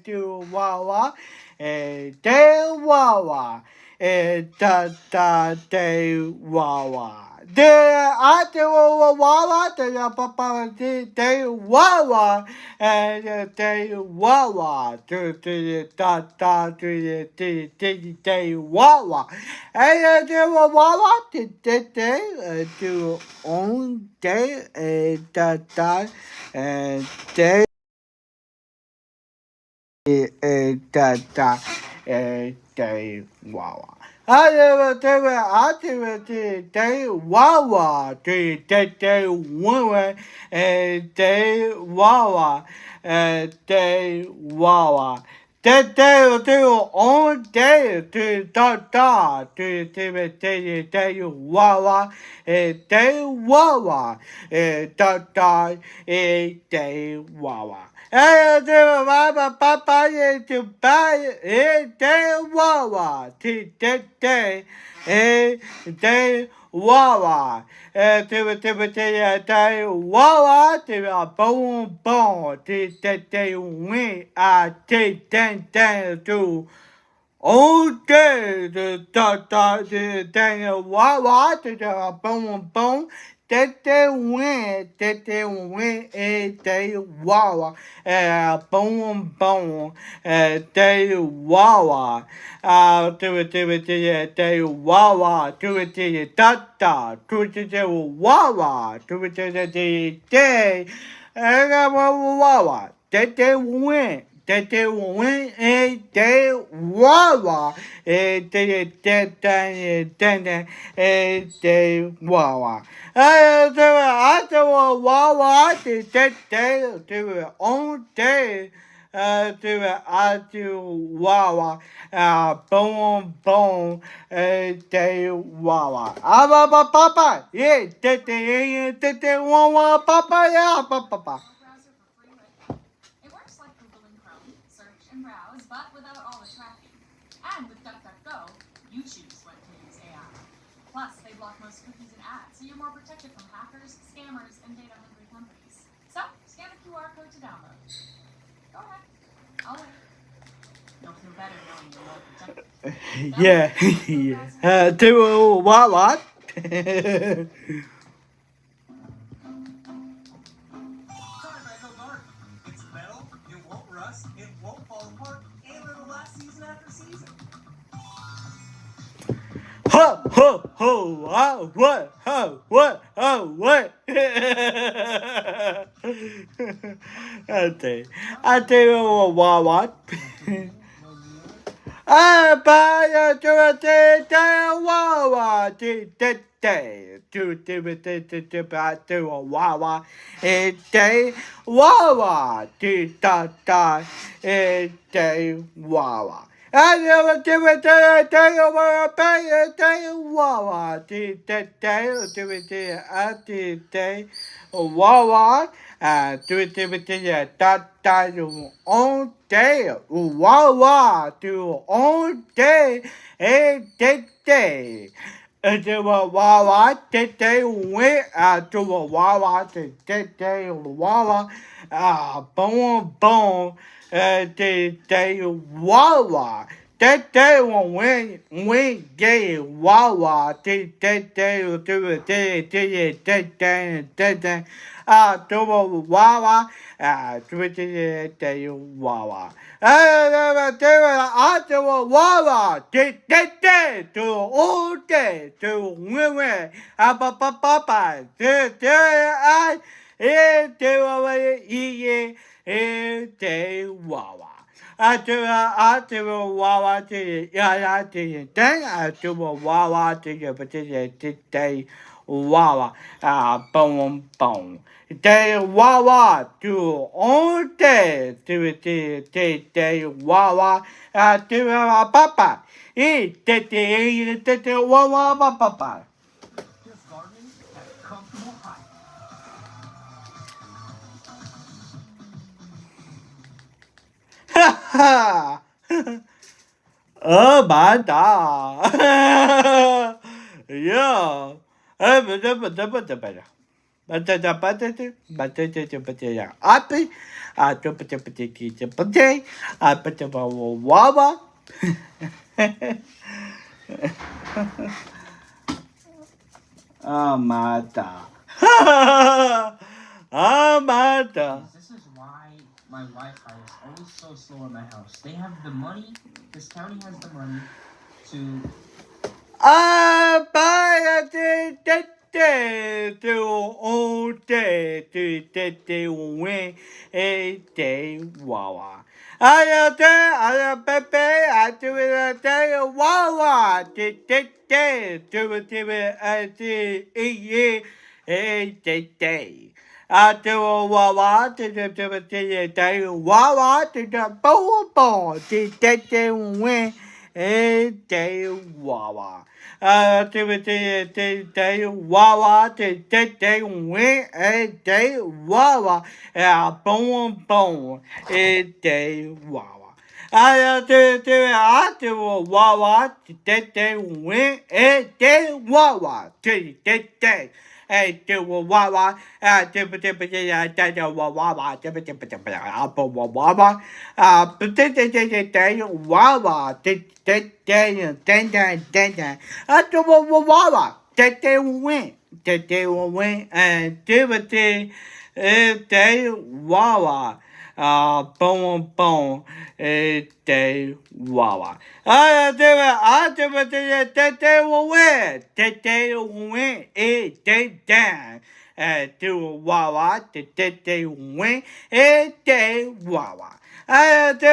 do wawa, de wawa, de wawa. De I do wawa, de papa de wawa, de wawa, de wawa. And do wawa, do on day, day, day, wawa. I do day wawa, day one, day wawa, day wawa. Do on day to day wawa, day wawa, day wawa. Do papa to buy day wawa, day wawa. Day wawa, boom boom, win do. Oh, day, the Daniel Wawa, the boom boom, that they win, a day Wawa, boom boom, day Wawa, do it, day Wawa, do it, do it, Wawa, do it, day, Wawa, that they win. They win a day wawa a day wawa. I do a wawa day on day. I do wawa, boom, boom, day wawa. Papa, yeah, wawa, papa, yeah, papa. And browse, but without all the tracking. And with DuckDuckGo, you choose when to use AI. Plus, they block most cookies and ads, so you're more protected from hackers, scammers, and data-hungry companies. So, scan the QR code to download. Go ahead. I'll wait. You'll feel better knowing you're more protected. Yeah. Do what? It's metal, it won't rust, it won't fall apart, and it'll last season after season. Ho, ho, ho, what, what, what? I tell what? I buy a wawa, to a wawa, a day wawa, a day wawa. I never do it a day over a pay a day wawa, day at the day wawa, do it on day wawa, do on day a day. Do a wawa, day went to a wawa, day wawa, boom, boom. Day wawa. Day when gay wawa. Day do it day do a wawa. Do it day wawa. I do a wawa. Day do all day do win. Papa. I do away. Day wawa. I do a wawa to you, yeah, to you, then I do a wawa to you, but day wawa, boom, boom. Day wawa, do all day, do it, day wawa, do a papa, eat, wawa, papa. Just gardening at a comfortable height. Oh my god. Yeah. Amata. Amata. This is why my Wi-Fi is always so slow in my house. They have the money. This county has the money to. Wawa. I Pepe, I do it a Wawa, to day. I do a Wawa, to day, Wawa, to the ball, to win a day Wawa. Day Wawa, day win a day Wawa, boom, a day Wawa. I do Wawa, day win a day Wawa, day. Hey, do Wawa, do Wawa, Wawa, Wawa, I do Wawa, they win, and day Wawa. Boom, day Wawa. I do it, they will win, they win, day down. Do Wawa, they win, day Wawa. I do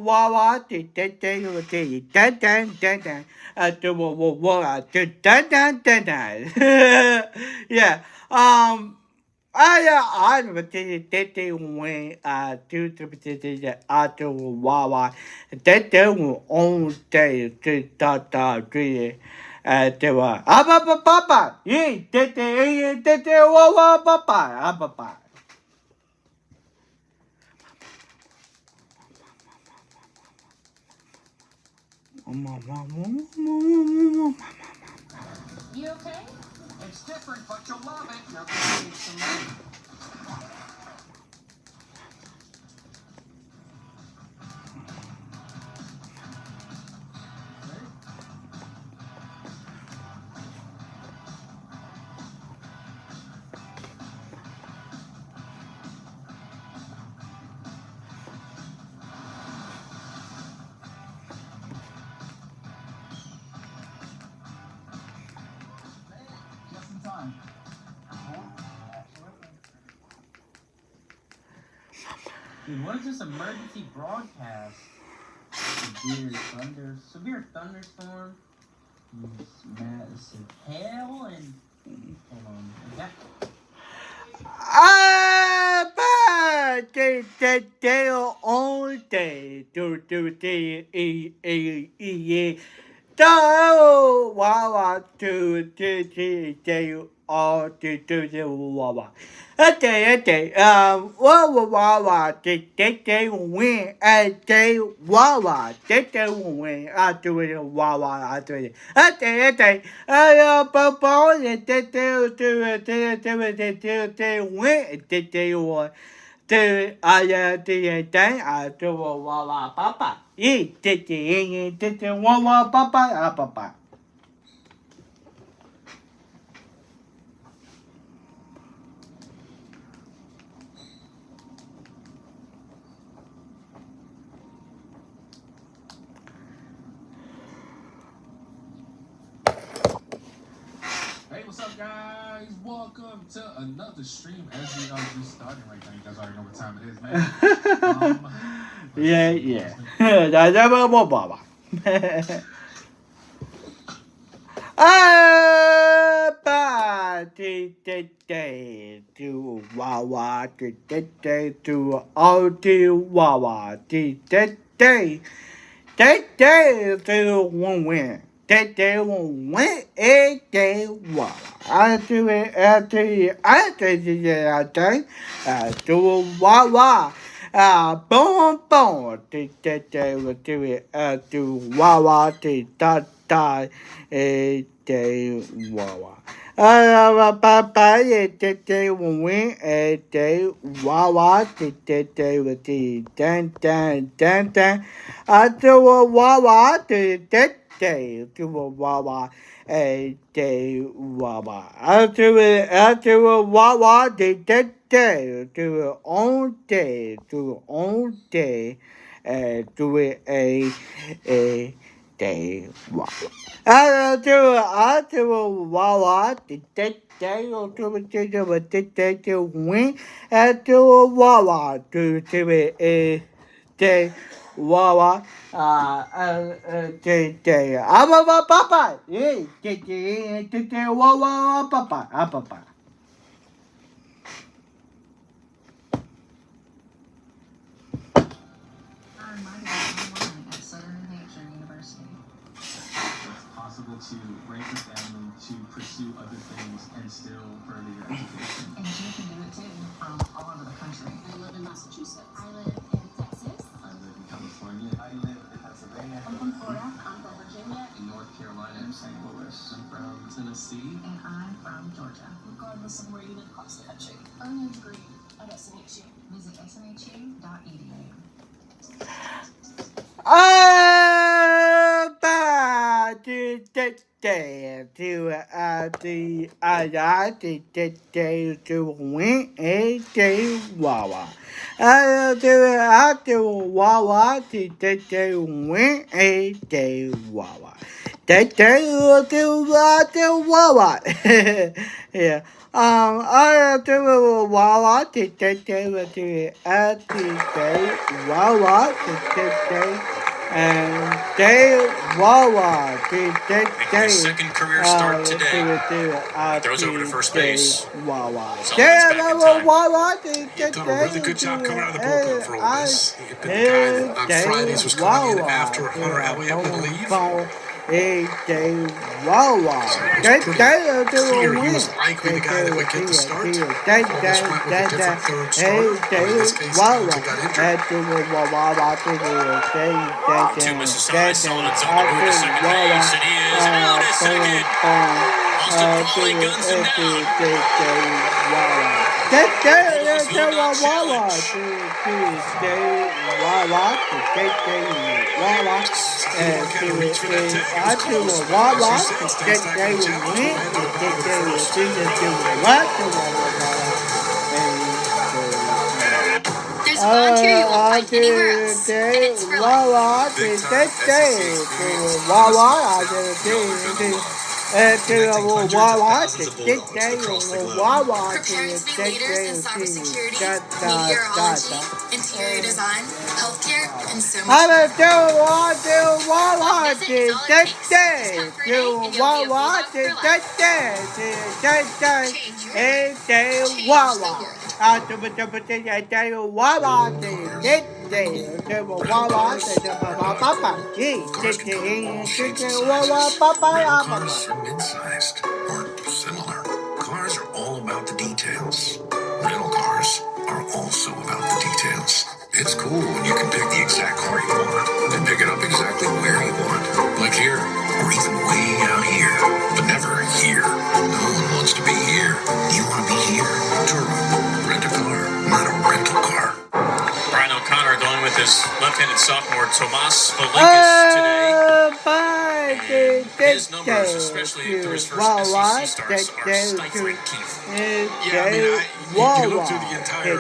Wawa, dan. I do Wawa, dan. Yeah. I when do Wawa, that they will own day to three. Papa, ye, that they Wawa, papa. You okay? It's different, but you'll love it. Now go make some money. Just in time. Dude, what is this emergency broadcast? Severe thunderstorm. Massive hail and. Hold on. That. Day all day, do Wawa do all do Wawa. A day, Wawa, day win, a day Wawa, day win, I do it, Wawa, I do it. A day, Papa, day win, day one. Do I do Wawa, Papa, eat, did Wawa, Papa, Papa. Hey, what's up, guys? Welcome to another stream. As we are just starting right now, you guys already know what time it is, man. Yeah. That's a Baba. Day to Wawa, day to all to Wawa, day to win. Day won't win a day Wawa. I do it, I do Wawa. Boom, we do it, do Wawa, da, day Wawa. Papa, win a day, Wawa, with the dan. To a Wawa, day, to a Wawa, a day, Wawa. After a Wawa, day, to a own day, to own day, to a day, Wawa. I do a wawa, the dead day, or to a day to win, and to a wawa, to a day, wawa, day. I'm a papa, eh, day, wawa, papa. Earn my degree online at Southern New Hampshire University. It's possible to break the family, to pursue other things, and still further your education. And you can do it too from all over the country. I live in Massachusetts. I live in Texas. I live in California. I live in Pennsylvania. I'm from Florida. I'm from Virginia. In North Carolina. I'm St. Louis. I'm from Tennessee. And I'm from Georgia. Regardless of where you live across the country. Earn your degree at SNHU. Visit smhu.edu. To win a day wawa. I do wawa to win a day wawa. Do wawa. Yeah. I do wawa to wawa to and day wawa Making his second career start today. Throws over to first base. Wawa. Sullivan's back in time. Wawa. He's done a really good job coming out of the bullpen for all this. He had been the guy that on Fridays was coming in after Hunter Elliott would leave. Wawa. Clear he was likely the guy that would get the start. Almost went with a different third starter. But in this case, Jones got injured. 2 misses aside. Sullivan's on the move to second base, and he is out at second. Austin Pauly guns him down. There's a volunteer you won't find anywhere else. And it's for preparing to be leaders in cybersecurity, meteorology, interior design, healthcare, and so much more. Visit is all it takes. Discount free, and you'll be a bulldog for life. Change your life. Change the world. Cars are mid-sized or similar. Cars are all about the details. Rental cars are also about the details. It's cool when you can pick the exact car you want and pick it up exactly where you want. Like here, or even way out here, but never here. No one wants to be here. You want to be here. Turo. Rent a car, not a rental car. Brian O'Connor going with his left-handed sophomore Tomas Valikas today. And his numbers, especially through his first SEC starts, are stifling, Keith. Yeah, I mean, you look through the entire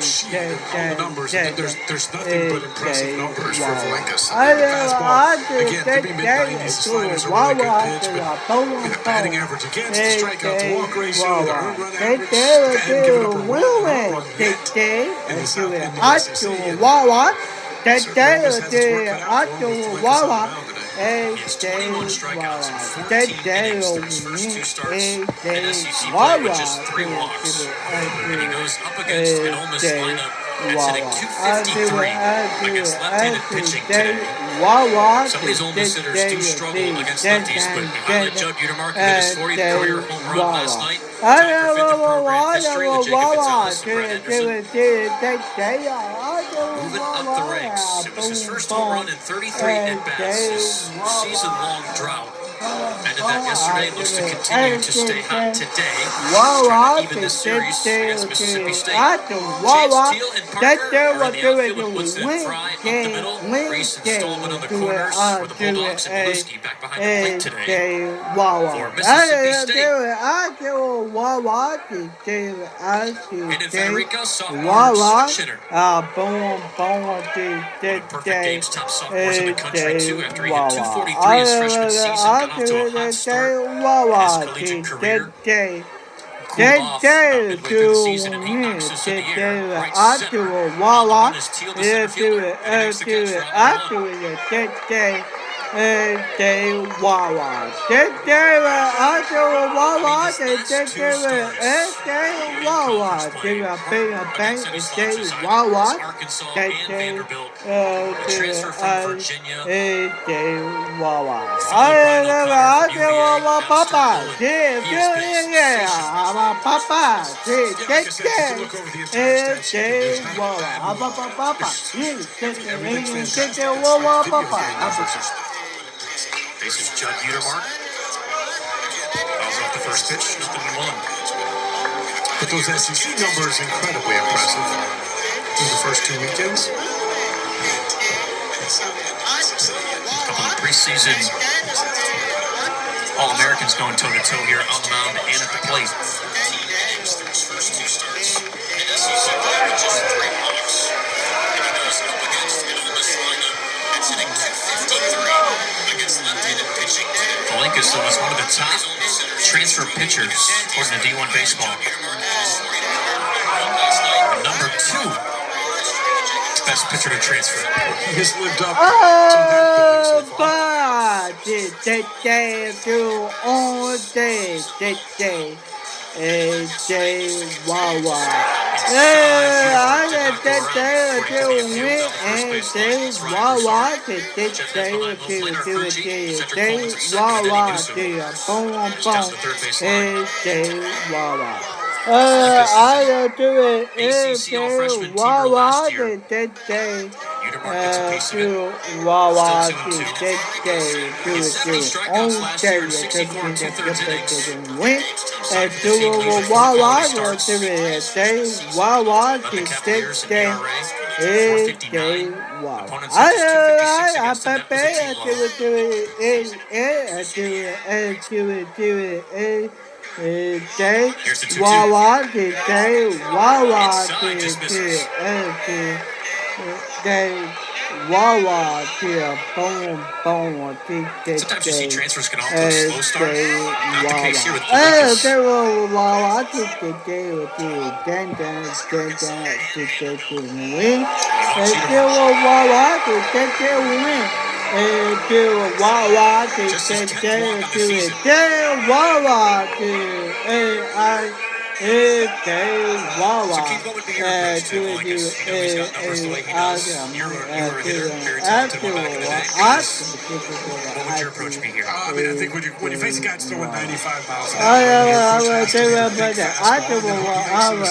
sheet and all the numbers, and there's nothing but impressive numbers for Valikas. Fastball, again, to be mid-90s, the sliders are really good pitch, but with the batting average against, the strikeout to walk ratio, the earned run average, they hadn't given up a home run yet in the South Bend USA yet. Certainly just has his work cut out for him. Valikas on the mound today. He has 21 strikeouts and 14 innings through his first 2 starts in SEC play, with just 3 walks. And he goes up against an Ole Miss lineup that's hitting .253 against left-handed pitching today. Some of these Ole Miss hitters do struggle against lefties, but we highlight Judd Utermark hit his 40th career home run last night. Tied for 5th in program history with Jacob Gonzalez and Brett Anderson. Moving up the ranks. It was his first home run in 33 at-bats. His season-long drought ended that yesterday. Looks to continue to stay hot today. Wawa, Trying to even this series against Mississippi State. Wawa, Chance Teal and Parker are in the outfield with Woodson and Fry up the middle. Reese and Stallman on the corners for the Bulldogs, and Maluski back behind the plate today for Mississippi State. Hayden Federico, sophomore switch hitter. Perfect games, top sophomores in the country too. After he hit 243 his freshman season, got off to a hot start. His collegiate career cooled off about midway through the season, and he knocks us in the air. Right center. On the run is Teal, the center fielder, and makes the catch for out one. Arkansas and Vanderbilt. The transfer from Virginia. Faces Judd Utermark. Fouls off the first pitch, 0-1. But those SEC numbers incredibly impressive through the first 2 weekends. A couple of preseason All-Americans going toe-to-toe here on the mound and at the plate. Palinkas was one of the top transfer pitchers according to D1 Baseball. Number 2 best pitcher to transfer. He has lived up to that billing so far. ACC all-freshman team last year. Utermark gets a piece of it. Still 2-2. He had 70 strikeouts last year in 64 2/3 innings. Signed the team lead with 4 quality starts. Led the Cavaliers in ERA, 4.59. Opponents hit just 2.56 against him. That was a team loss. Here's the 2-2. Inside, just misses. Sometimes you see transfers get off to a slow start. Not the case here with Palinkas. Just his 10th walk of the season. So keep going to your pitch, Tim Palinkas. You know he's got numbers the way he does. You're a hitter, very talented one back in the day. What would your approach be here? I mean, I think when you face a guy that's throwing 95 miles an hour, your approach has to be a big fastball.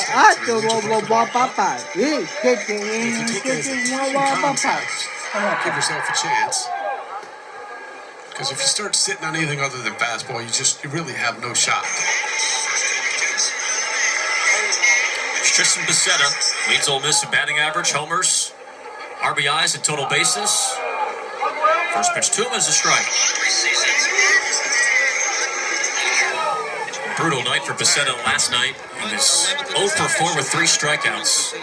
If you take it contact, give yourself a chance. Because if you start sitting on anything other than fastball, you really have no shot. Tristan Bissetta leads Ole Miss in batting average, homers, RBIs, and total bases. First pitch to him is a strike. Brutal night for Bissetta last night. He was 0 for 4 with 3 strikeouts.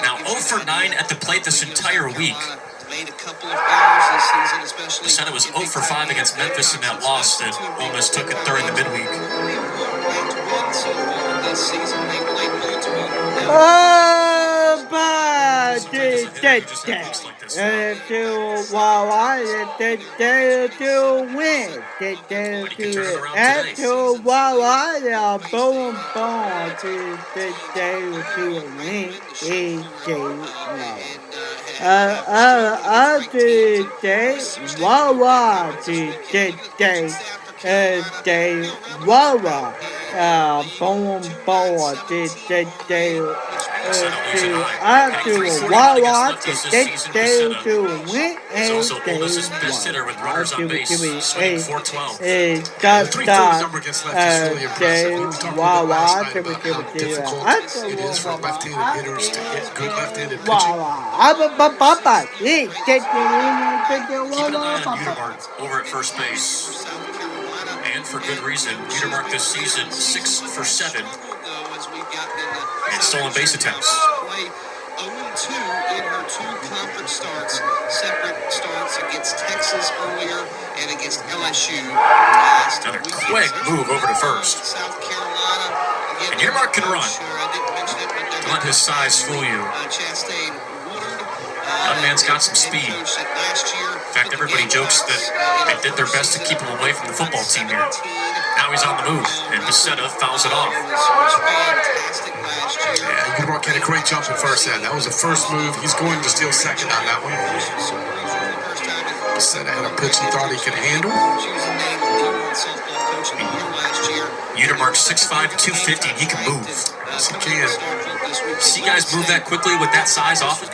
Now 0 for 9 at the plate this entire week. Bissetta was 0 for 5 against Memphis in that loss that Ole Miss took it during the midweek. Wawa, to win, He's also Ole Miss's best hitter with runners on base, swinging .412. The 330 number against lefties is really impressive. We talked a little bit last night about how difficult it is for left-handed hitters to hit good left-handed pitching. Keeping an eye on Utermark over at first base. And for good reason. Utermark this season 6 for 7 in stolen base attempts. 0-2 in her 2 conference starts, separate starts against Texas earlier and against LSU last. Another quick move over to first. South Carolina. And Utermark can run. I didn't mention it, but Don't let his size fool you. Chastain Woodard. Young man's got some speed. In fact, everybody jokes that they did their best to keep him away from the football team here. Now he's on the move, and Bissetta fouls it off. Yeah, Utermark had a great jump at first end. That was the first move. He's going to steal second on that one. Bissetta had a pitch he thought he could handle. Utermark 6'5", 250, and he can move. Yes, he can. See guys move that quickly with that size often?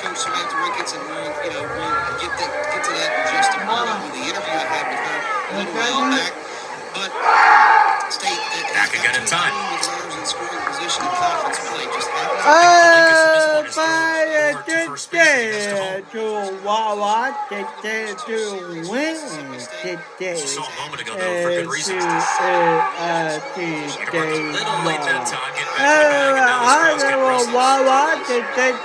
Back again in time. Wawa, to win. Saw a moment ago, though, for good reason. Utermark a little late that time, getting back to the bag, and now his crowd's getting restless.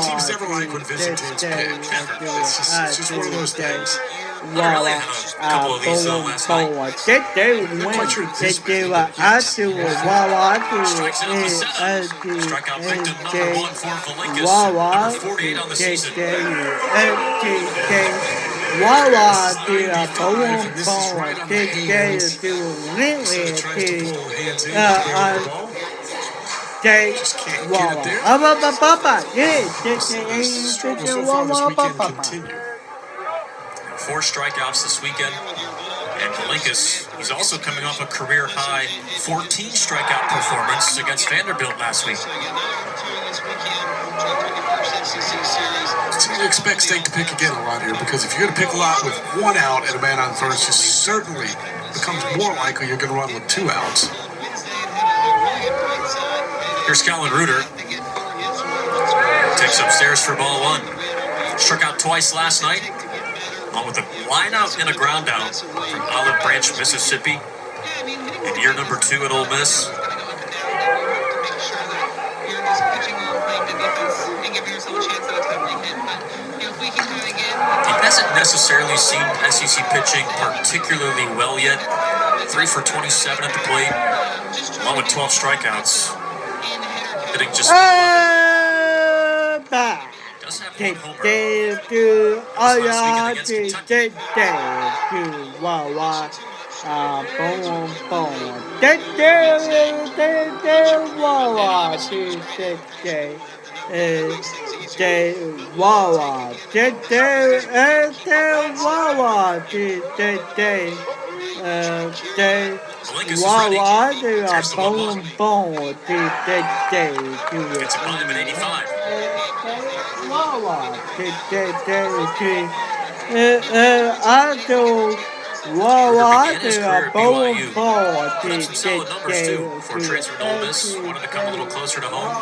Teams never like when visiting teams pick. It's just one of those things. Really had a couple of these last night. Strikes out Bissetta. Strikeout victim number 1 for Valinkas. Number 48 on the season. Just can't get it there. Struggle so far this weekend continue. 4 strikeouts this weekend. And Valinkas, he's also coming off a career-high 14 strikeout performance against Vanderbilt last week. So you expect State to pick again a lot here, because if you're going to pick a lot with 1 out and a man on first, it certainly becomes more likely you're going to run with 2 outs. Here's Colin Reuter. Takes upstairs for ball 1. Struck out twice last night, along with a line out and a ground out from Olive Branch, Mississippi, in year number 2 at Ole Miss. He hasn't necessarily seen SEC pitching particularly well yet. 3 for 27 at the plate, along with 12 strikeouts. Hitting just does have 1 homer. Valinkas is ready. Here's the 1-1. Gets it by him at 85. Reuter began his career at BYU. Put up some solid numbers, too, before transferring to Ole Miss. Wanted to come a little closer to home.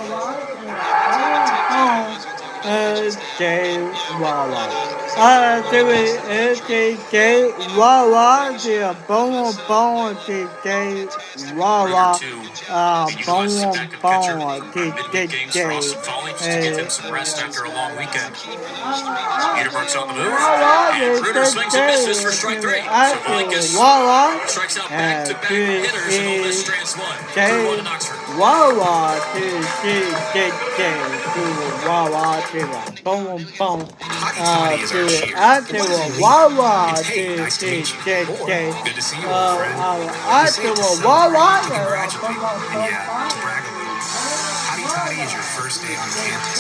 Reuter, too, being utilized as a backup pitcher on midweek games for Austin Foley, just to give him some rest after a long weekend. Utermark's on the move, and Reuter swings and misses for strike 3. So Valinkas strikes out back-to-back hitters, and Ole Miss strands 1. 3-1 in Oxford. Wawa, Wawa, boom, boom. Hotty Toddy is our cheer. I What does it mean? Wawa, It's hey, nice to meet you. Or good to see you, old friend. I You say it to celebrate, Wawa, to congratulate. And yeah, to brag a little. Hotty Toddy is your first day on campus.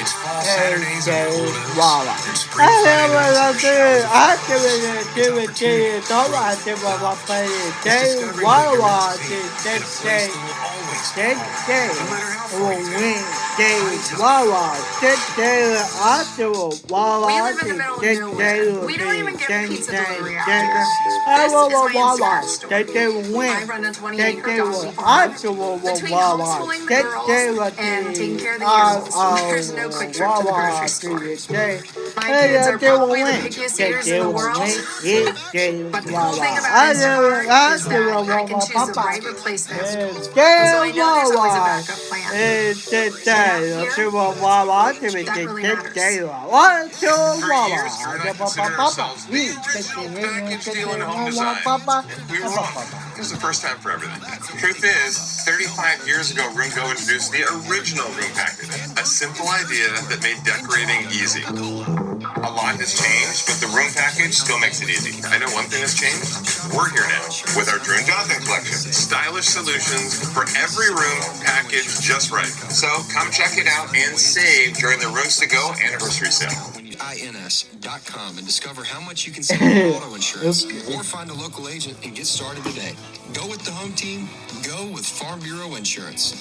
It's fall Saturdays on the old oaks. Wawa. There's spring Fridays on the shores of Discovering who you're meant to be in a place that will always be home. No matter how far you go. We live in the middle of nowhere. We don't even get pizza delivery out here. This is my Instagram story. I run a 20-acre doggy farm. Between homeschooling the girls and taking care of the animals, there's no quick trip to the grocery store. My kids are probably the pickiest eaters in the world. But the cool thing about Instacart is that I can choose the right replacement. So I know there's always a backup plan. That really matters. For years, Kurt and I considered ourselves the original package deal in home design. We were wrong. It was the first time for everything. Truth is, 35 years ago, Roomco introduced the original room package, a simple idea that made decorating easy. A lot has changed, but the room package still makes it easy. I know one thing has changed. We're here now with our Drew and Jonathan collection. Stylish solutions for every room packaged just right. So come check it out and save during the Rooms to Go anniversary sale. ins.com and discover how much you can save on auto insurance, or find a local agent and get started today. Go with the home team. Go with Farm Bureau Insurance.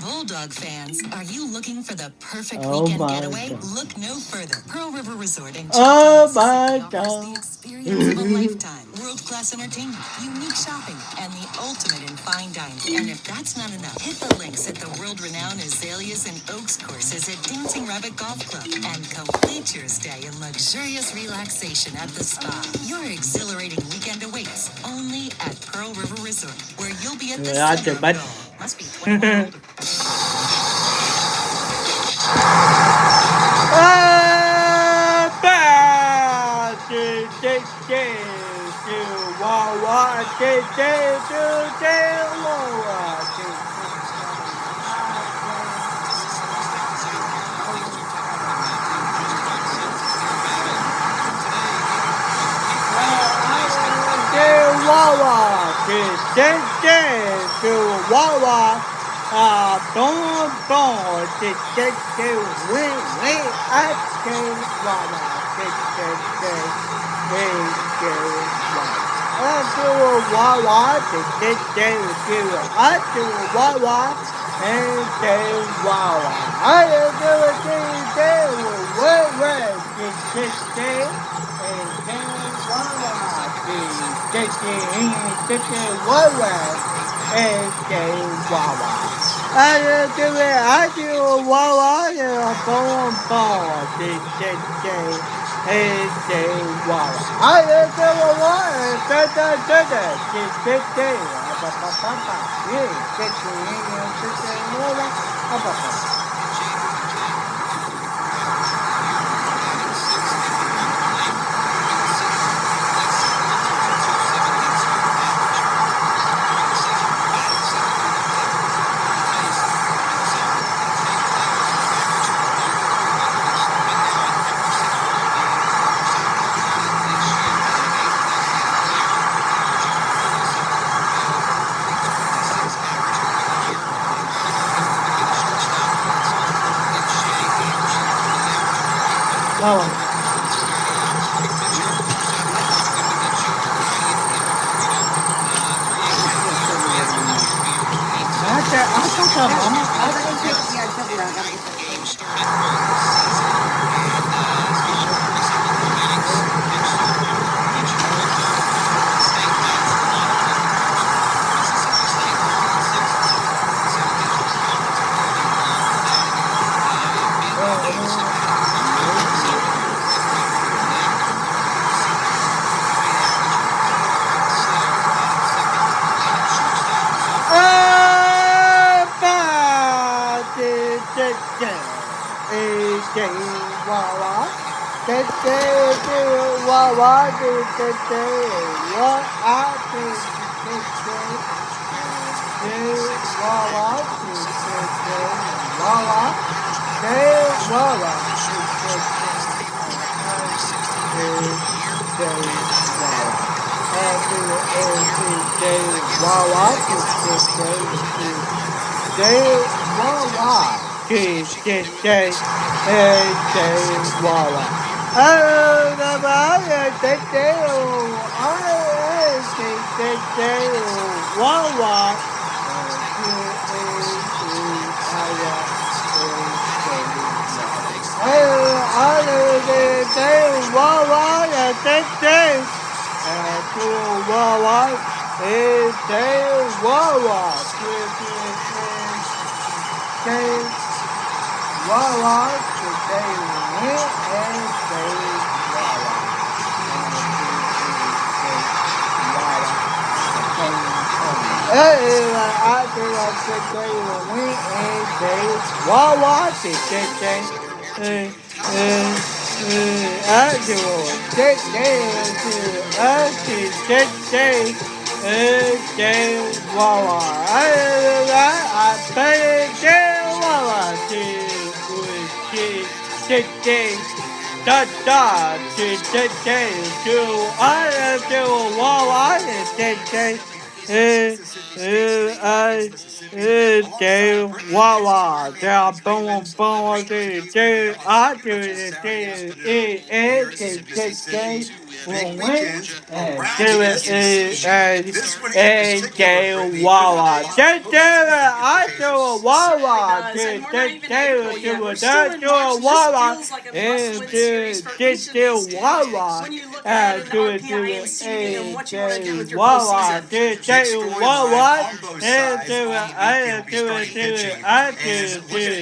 Bulldog fans, are you looking for the perfect weekend getaway? God. Look no further. Pearl River Resort in Oh Mississippi my offers God. the experience of a lifetime. World-class entertainment, unique shopping, and the ultimate in fine dining. And if that's not enough, hit the links at the world-renowned Azaleas and Oaks courses at Dancing Rabbit Golf Club and complete your stay in luxurious relaxation at the spa. Your exhilarating weekend awaits only at Pearl River Resort, where you'll be at the Yeah, center of but- it all. Must be 21 or older.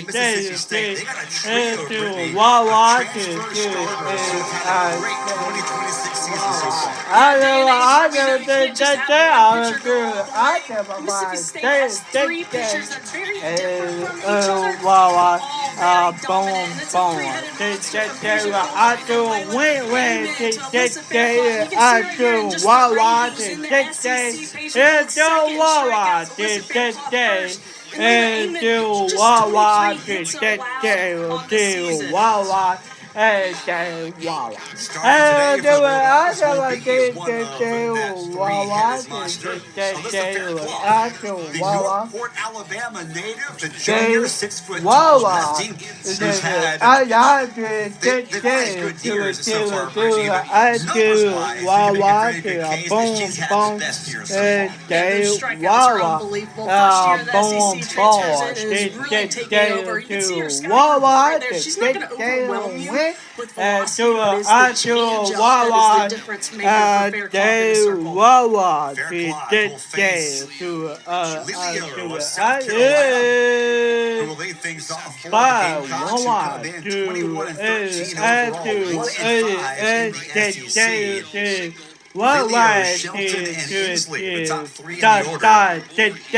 Mississippi State, they got a trio, Brittany, of transfer starters who've had a great 2026 season so far. Mississippi State has three pitchers that are very different from each other. All very dominant, and it's a three-headed monster of pitching. You can see right here in just the rankings in the SEC, Page Locke second, strikeouts, Elizabeth Clough first, and then Amen just 23 hits allowed on the season. Starting today for the Bulldogs will be one of that three-headed monster, Elizabeth Clough, the Yorkport, Alabama native, the junior 6'2" lefty, who's had they've had good years so far, Bridgie, but numbers-wise, you can make a pretty good case that she's had the best year so far. Yeah, those strikeouts are unbelievable. First year of the SEC transfers in and is really taking over. You can see her scouting right there. She's not going to overwhelm you with velocity, but it's the change-up that is the difference maker for Fair Clough in the circle. Fair Clough will face Lilio of South Carolina, who will lead things off for the Gamecocks, who come in 21-13 overall, 1-5 in the SEC. Lilio, Shelton, and Inslee, the top three in the order,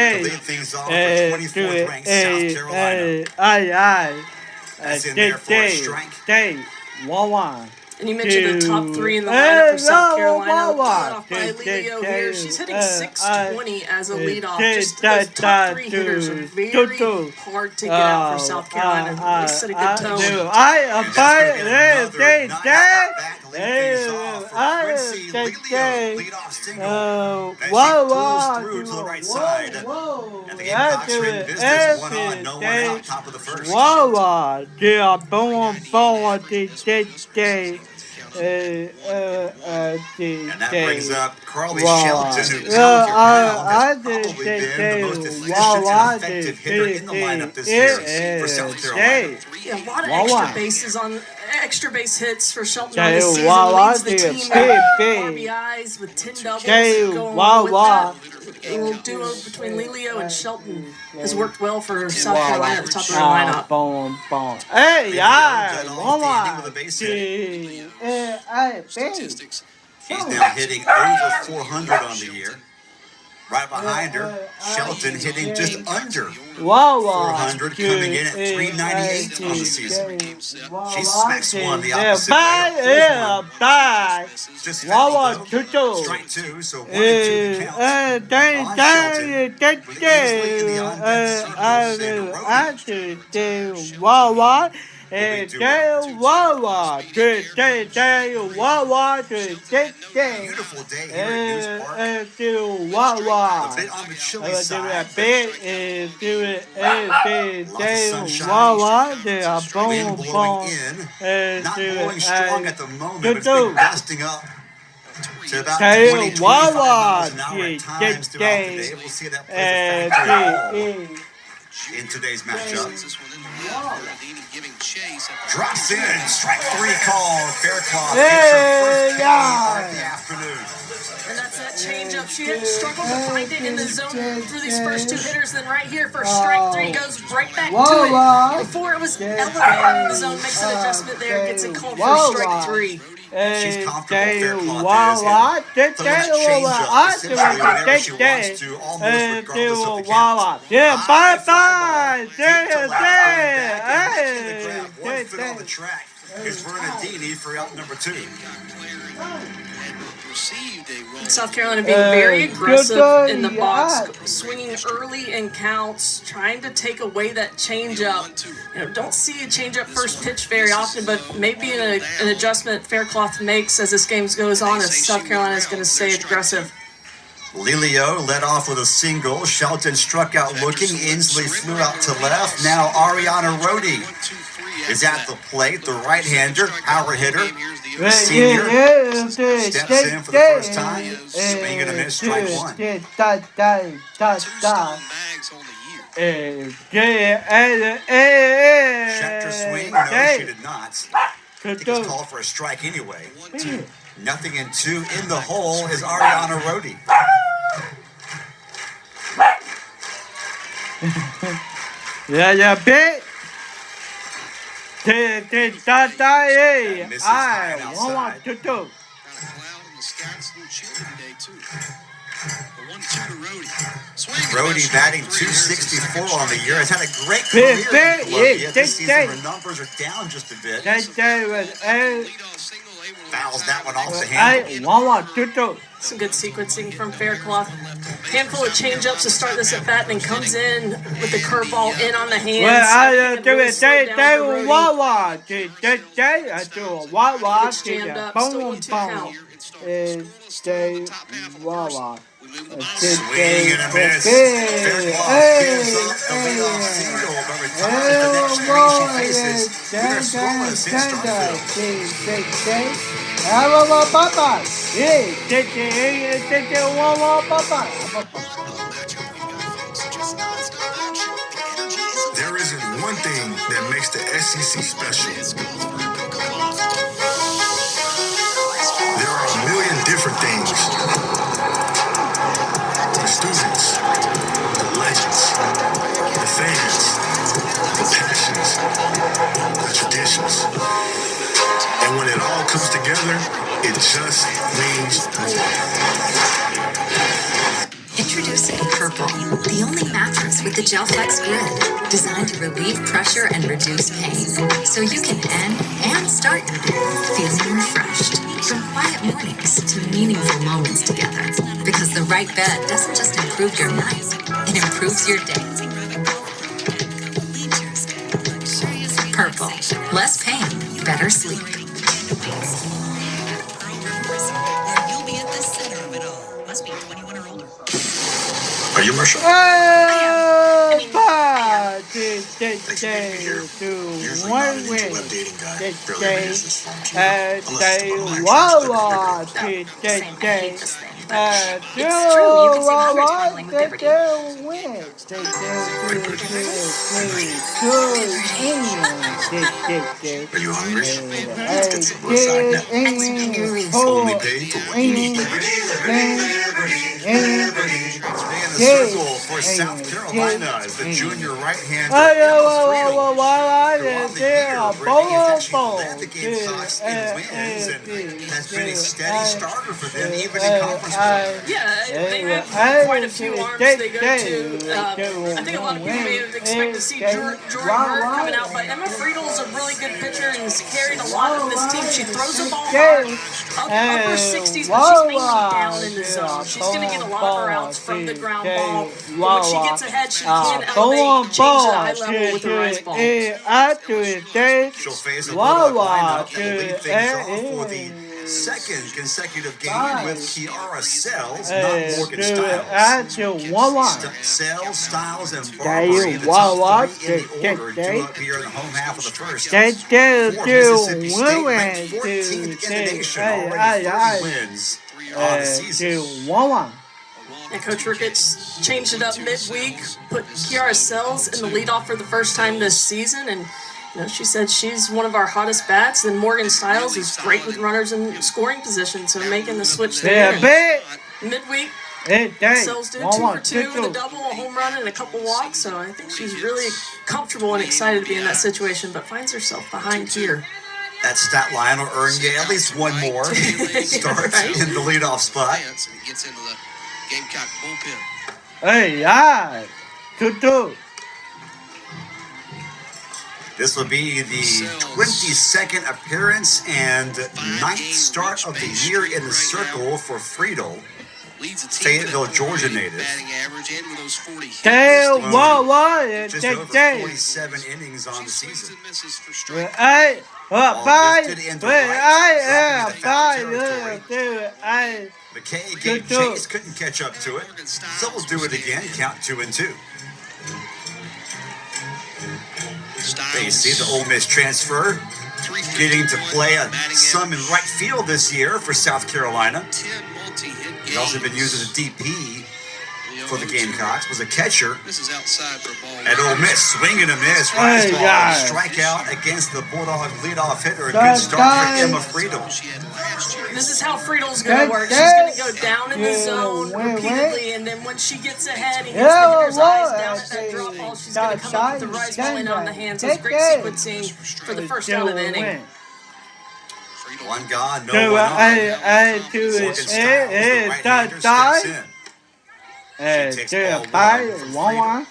to lead things off for 24th ranked South Carolina. That's in there for a strike. And you mentioned the top three in the lineup for South Carolina. Led off by Lilio here. She's hitting 620 as a leadoff. Just those top three hitters are very hard to get out for South Carolina. They set a good tone. Leadoff single as she pulls through to the right side. And the Gamecocks are in business, one on, no one out, top of the first. And that brings up Carly Shelton, who tells your pal has probably been the most efficient and effective hitter in the lineup this year for South Carolina. Yeah, a lot of extra base hits for Shelton on this season. Leads the team in RBIs with 10 doubles. Going with that, a little duo between Lilio and Shelton has worked well for South Carolina at the top of their lineup. She's now hitting over 400 on the year. Right behind her, Shelton hitting just under 400 coming in at 398 on the season. She smacks one the opposite way. Just Wawa though. Strike two, so 1 and 2 counts. On Shelton, with easily in the undead circle, Wawa. Beautiful day here at News Park. A bit on the chilly side. Lots of sunshine. Wind blowing in. Not blowing strong at the moment, but it's been gusting up to about 20, 25 miles an hour at times throughout the day. We'll see that plays a factor in today's matchup. Drops in, strike three call. Faircloth gets her first K of the afternoon. And that's that changeup. She had struggled to find it in the zone through these first two hitters. Then right here for strike three, goes right back to it. Before it was elevated in the zone, makes an adjustment there, gets it called for strike three. She's comfortable. Faircloth is. Throws changeup essentially whenever she wants to, almost regardless of the count. Bye-bye. One foot on the track is Bernardini for out number 2. South Carolina being very aggressive in the box, swinging early in counts, trying to take away that changeup. Don't see a changeup first pitch very often, but maybe an adjustment Faircloth makes as this game goes on if South Carolina is going to stay aggressive. Lilio led off with a single. Shelton struck out looking. Inslee flew out to left. Now Ariana Rhodey is at the plate. The right-hander, power hitter. The senior steps in for the first time. Swing and a miss, strike one. Checked her swing. No, she did not. I think it's called for a strike anyway. Nothing in 2. In the hole is Ariana Rhodey. Yeah, bit. Rhodey batting .264 on the year. Has had a great career in Columbia. This season her numbers are down just a bit. Fouls that one off the handle. Some good sequencing from Faircloth. Handful of changeups to start this at bat, and then comes in with the curveball in on the hands. Swing and a miss. Faircloth gives up the leadoff single, but retires the next three she faces. Peter Suarez in Starkville. There isn't one thing that makes the SEC special. There are a million different things. The students, the legends, the fans, the passions, the traditions. And when it all comes together, it just means more. Introducing Purple, the only mattress with the Gel Flex grid, designed to relieve pressure and reduce pain, so you can end and start your day feeling refreshed. From quiet mornings to meaningful moments together, because the right bed doesn't just improve your night, it improves your day. Purple, less pain, better sleep. You'll be at the center of it all. Must be 21 or older. Are you Marshall? It's true. You can save hundreds traveling with Liberty. Are you hungry? Let's get some roadside now. Only paid for what you need. Stay in the circle for South Carolina as the junior right-hander led the Gamecocks in wins and has been a steady starter for them, even in conference play. Yeah, they have quite a few arms they go to. I think a lot of people may have expected to see Jordan Hurd coming out, but Emma Friedel's a really good pitcher and has carried a lot of this team. She throws the ball hard, upper 60s, but she's mainly down in the zone. She's going to get a lot of her outs from the ground ball. But when she gets ahead, she can elevate, change the eye level with the rise ball. She'll face a Bulldog lineup that will lead things off for the second consecutive game with Kiara Sells, not Morgan Stiles. Sells, Stiles, and Barbary, the top three in the order, due up here in the home half of the first. For Mississippi State, ranked 14th in the nation, already 3 wins on the season. And Coach Ricketts changed it up midweek, put Kiara Sells in the leadoff for the first time this season, and she said she's one of our hottest bats, and Morgan Stiles is great with runners in scoring position, so making the switch there. Midweek, Sells did 2 for 2 with a double, a home run, and a couple walks, so I think she's really comfortable and excited to be in that situation, but finds herself behind here. That stat line will earn you at least one more start in the leadoff spot. Gets into the Gamecock bullpen. Hey, yeah, 2-2. This will be the 22nd appearance and 9th start of the year in the circle for Friedel, Fayetteville, Georgia native. Just over 47 innings on the season. McKay gave chase, couldn't catch up to it. So we'll do it again, count 2-2. There you see the Ole Miss transfer getting to play some in right field this year for South Carolina. He's also been used as a DP for the Gamecocks, was a catcher at Ole Miss. Swing and a miss, rise ball, strikeout against the Bulldog leadoff hitter. A good start for Emma Friedel. This is how Friedel's going to work. She's going to go down in the zone repeatedly, and then when she gets ahead and gets the hitter's eyes down at that drop ball, she's going to come up with the rise ball in on the hands. So it's great sequencing for the first out of the inning. One gone, no one on. Morgan Stiles, the right-hander, steps in. She takes ball 1 for Friedel.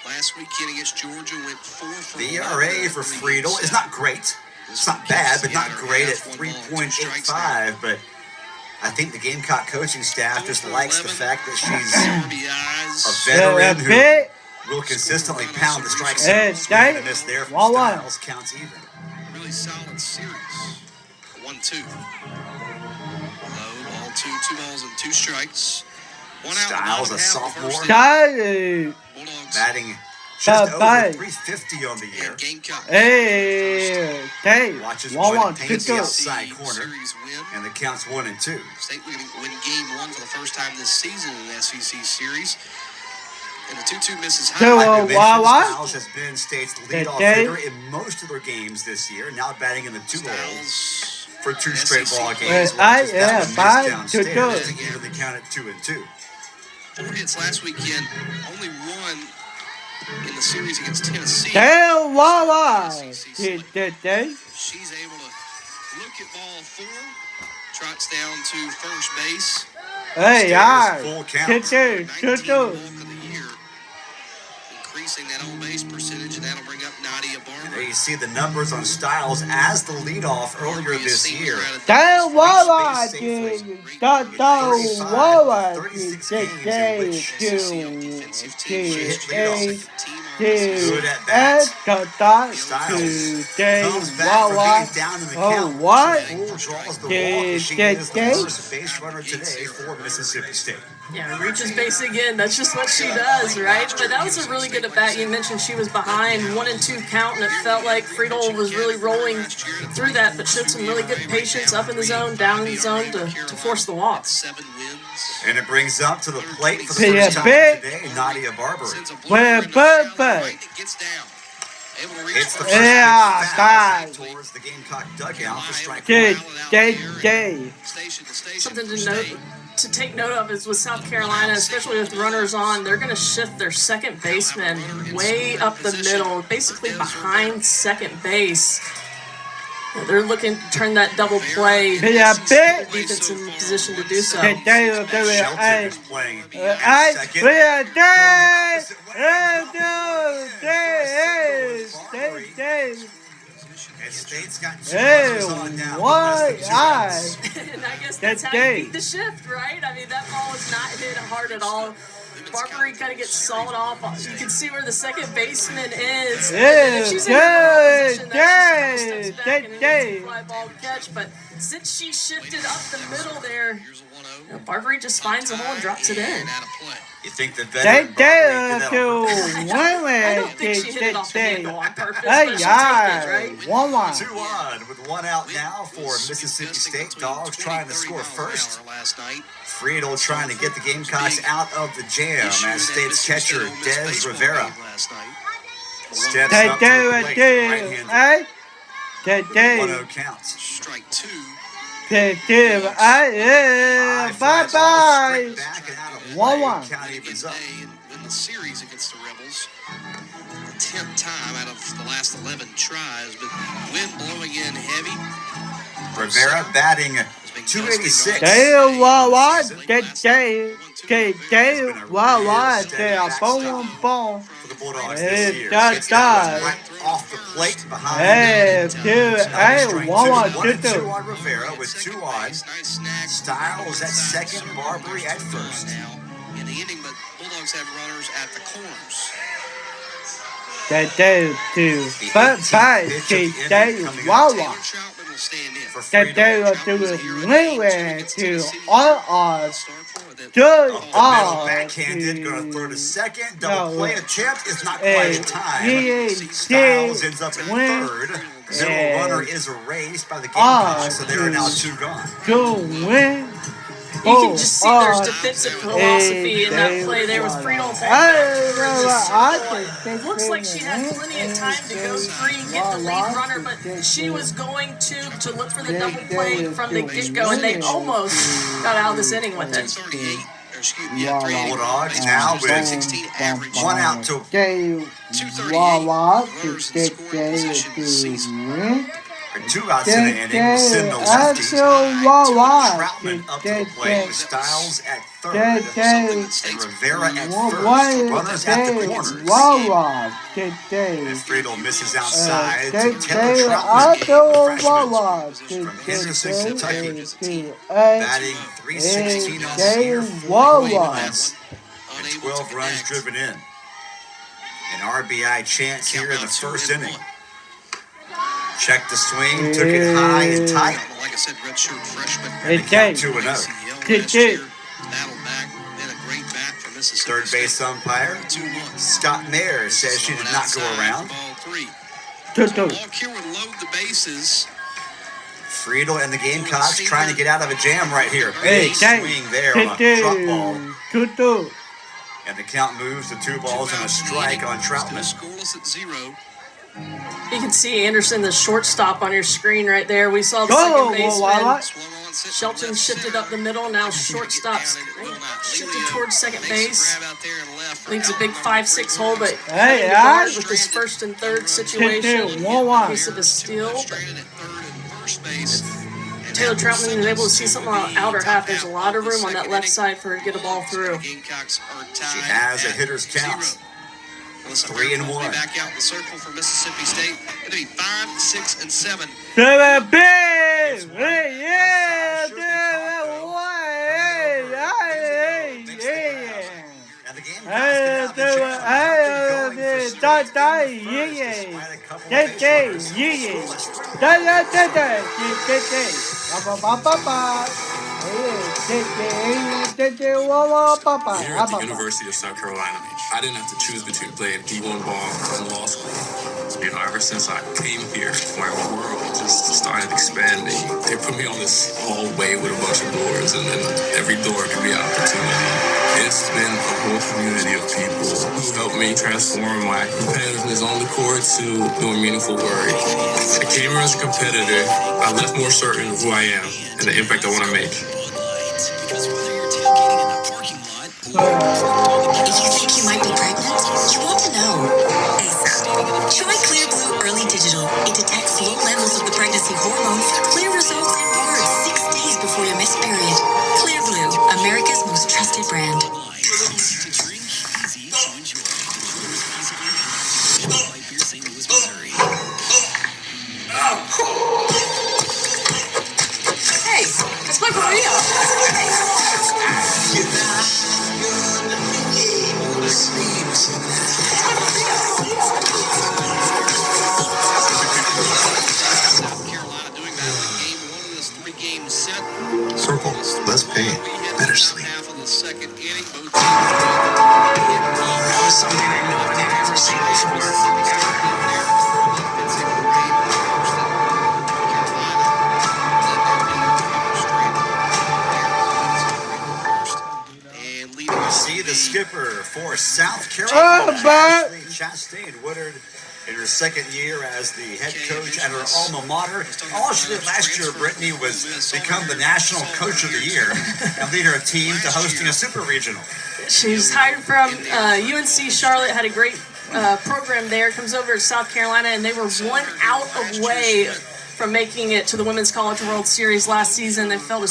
Last weekend against Georgia went 4 for The ERA for Friedel is not great. It's not bad, but not great at 3.85. But I think the Gamecock coaching staff just likes the fact that she's a veteran who will consistently pound the strike zone. Swing and a miss there from Stiles, counts even. really solid series. 1-2. Low ball 2 balls and 2 strikes. One out. Stiles, a sophomore, batting just over 350 on the year. Watches one, paints the outside corner, and the count's 1-2. State win game 1 for the first time this season in the SEC series. And the 2-2 misses high. Stiles has been State's leadoff hitter in most of their games this year, now batting in the 2 hole for 2 straight ball games. Watches that one miss downstairs to evenly count at 2-2. 4 hits last weekend, only 1 in the series against Tennessee. She's able to look at ball 4, trots down to first base. Full count. Increasing that on base percentage, and that'll bring up Nadia Barber. There you see the numbers on Stiles as the leadoff earlier this year. 36 games in which she hit leadoff. Good at bat. Stiles comes back from being down in the count. Draws the walk. She is the first base runner today for Mississippi State. Yeah, reaches base again. That's just what she does, right? But that was a really good at bat. You mentioned she was behind 1-2 count, and it felt like Friedel was really rolling through that, but showed some really good patience up in the zone, down in the zone to force the walk. And it brings up to the plate for the first time today, Nadia Barber. Hits the first pitch foul towards the Gamecock dugout for strike one. Something to take note of is with South Carolina, especially with runners on, they're going to shift their second baseman way up the middle, basically behind second base. They're looking to turn that double play. The defense in position to do so. Shelton is playing at second. And State's got two runners on now. And I guess that's how you beat the shift, right? I mean, that ball is not hit hard at all. Barbary kind of gets sawed off. You can see where the second baseman is. If she's in her position, that's just a couple steps back and it's a fly ball catch. But since she shifted up the middle there, Barbary just finds a hole and drops it in. You think the veteran Barbary did that on purpose? I don't think she hit it off the handle on purpose, but she'll take it, right? 2-1 with one out now for Mississippi State. Dogs trying to score first. Friedel trying to get the Gamecocks out of the jam as State's catcher Des Rivera steps up to the plate. Right-handed. 1-0 counts. Strike two. Bye-bye. 1-1. Count evens up. In the series against the Rebels. 10th time out of the last 11 tries, but wind blowing in heavy. Rivera batting 286. For the Bulldogs this year. Gets that one right off the plate behind. 1-2 on Rivera with 2 on. Styles at second, Barbary at first. In the inning, but Bulldogs have runners at the corners. Backhanded, gonna throw to second. Double play attempt is not quite in time. Styles ends up at third. Middle runner is erased by the Gamecocks, so there are now 2 gone. You can just see there's defensive philosophy in that play there with Friedel. It looks like she had plenty of time to go free and get the lead runner, but she was going to look for the double play from the get-go, and they almost got out of this inning with it. Bulldogs now with 1 out to 2 outs in the inning will send the lefty. Troutman up to the plate with Styles at third and Rivera at first. Runners at the corners. And Friedel misses outside to Taylor Troutman, the freshman from Henderson, Kentucky. Batting .316 on the year, 4 runs, and 12 runs driven in. An RBI chance here in the first inning. Checked the swing, took it high and tight. Like I said, redshirt freshman. And they count 2-0. Battled back, then a great bat for Mississippi. Third base umpire Scott Mayer says she did not go around. Walk here would load the bases. Friedel and the Gamecocks trying to get out of a jam right here. Big swing there on a drop ball. And the count moves to 2 balls and a strike on Troutman. Scoreless at 0. You can see Anderson, the shortstop on your screen right there. We saw the second baseman. Shelton shifted up the middle. Now shortstop's shifted towards second base. Leaves a big 5-6 hole, but with this first and third situation, in case of a steal. Taylor Troutman is able to see something on the outer half. There's a lot of room on that left side for her to get a ball through. She has a hitter's count. 3-1. Back out the circle for Mississippi State. It'll be 5, 6, and 7. Here at the University of South Carolina, I didn't have to choose between playing D1 ball and law school. Ever since I came here, my world just started expanding. They put me on this hallway with a bunch of doors, and then every door could be an opportunity. It's been a whole community of people who helped me transform my competitiveness on the court to doing meaningful work. I came here as a competitor. I left more certain of who I am and the impact I want to make. Because whether you're tailgating in a parking lot or... If you think you might be pregnant, you want to know. ASAP. Try Clear Blue Early Digital. It detects low levels of the pregnancy hormone for clear results in words 6 days before your missed period. Clear Blue, America's most trusted brand. Hey, it's my burrito. Circle, less pain, better sleep. That was something I know I've never seen See the skipper for South Carolina, Ashley Chastain Woodard, in her second year as the head coach at her alma mater. All she did last year, Brittany, was become the National Coach of the Year and lead her team to hosting a super regional. She's hired from UNC Charlotte, had a great program there, comes over to South Carolina, and they were 1 out away from making it to the Women's College World Series last season. They fell in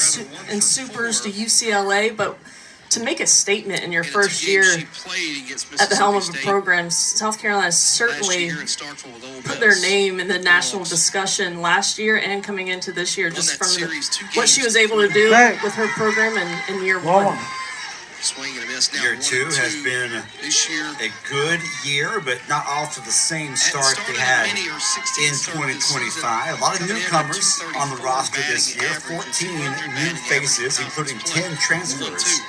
supers to UCLA, but to make a statement in your first year at the helm of a program, South Carolina certainly put their name in the national discussion last year and coming into this year, just from what she was able to do with her program in year one. Year two has been a good year, but not off to the same start they had in 2025. A lot of newcomers on the roster this year, 14 new faces, including 10 transfers.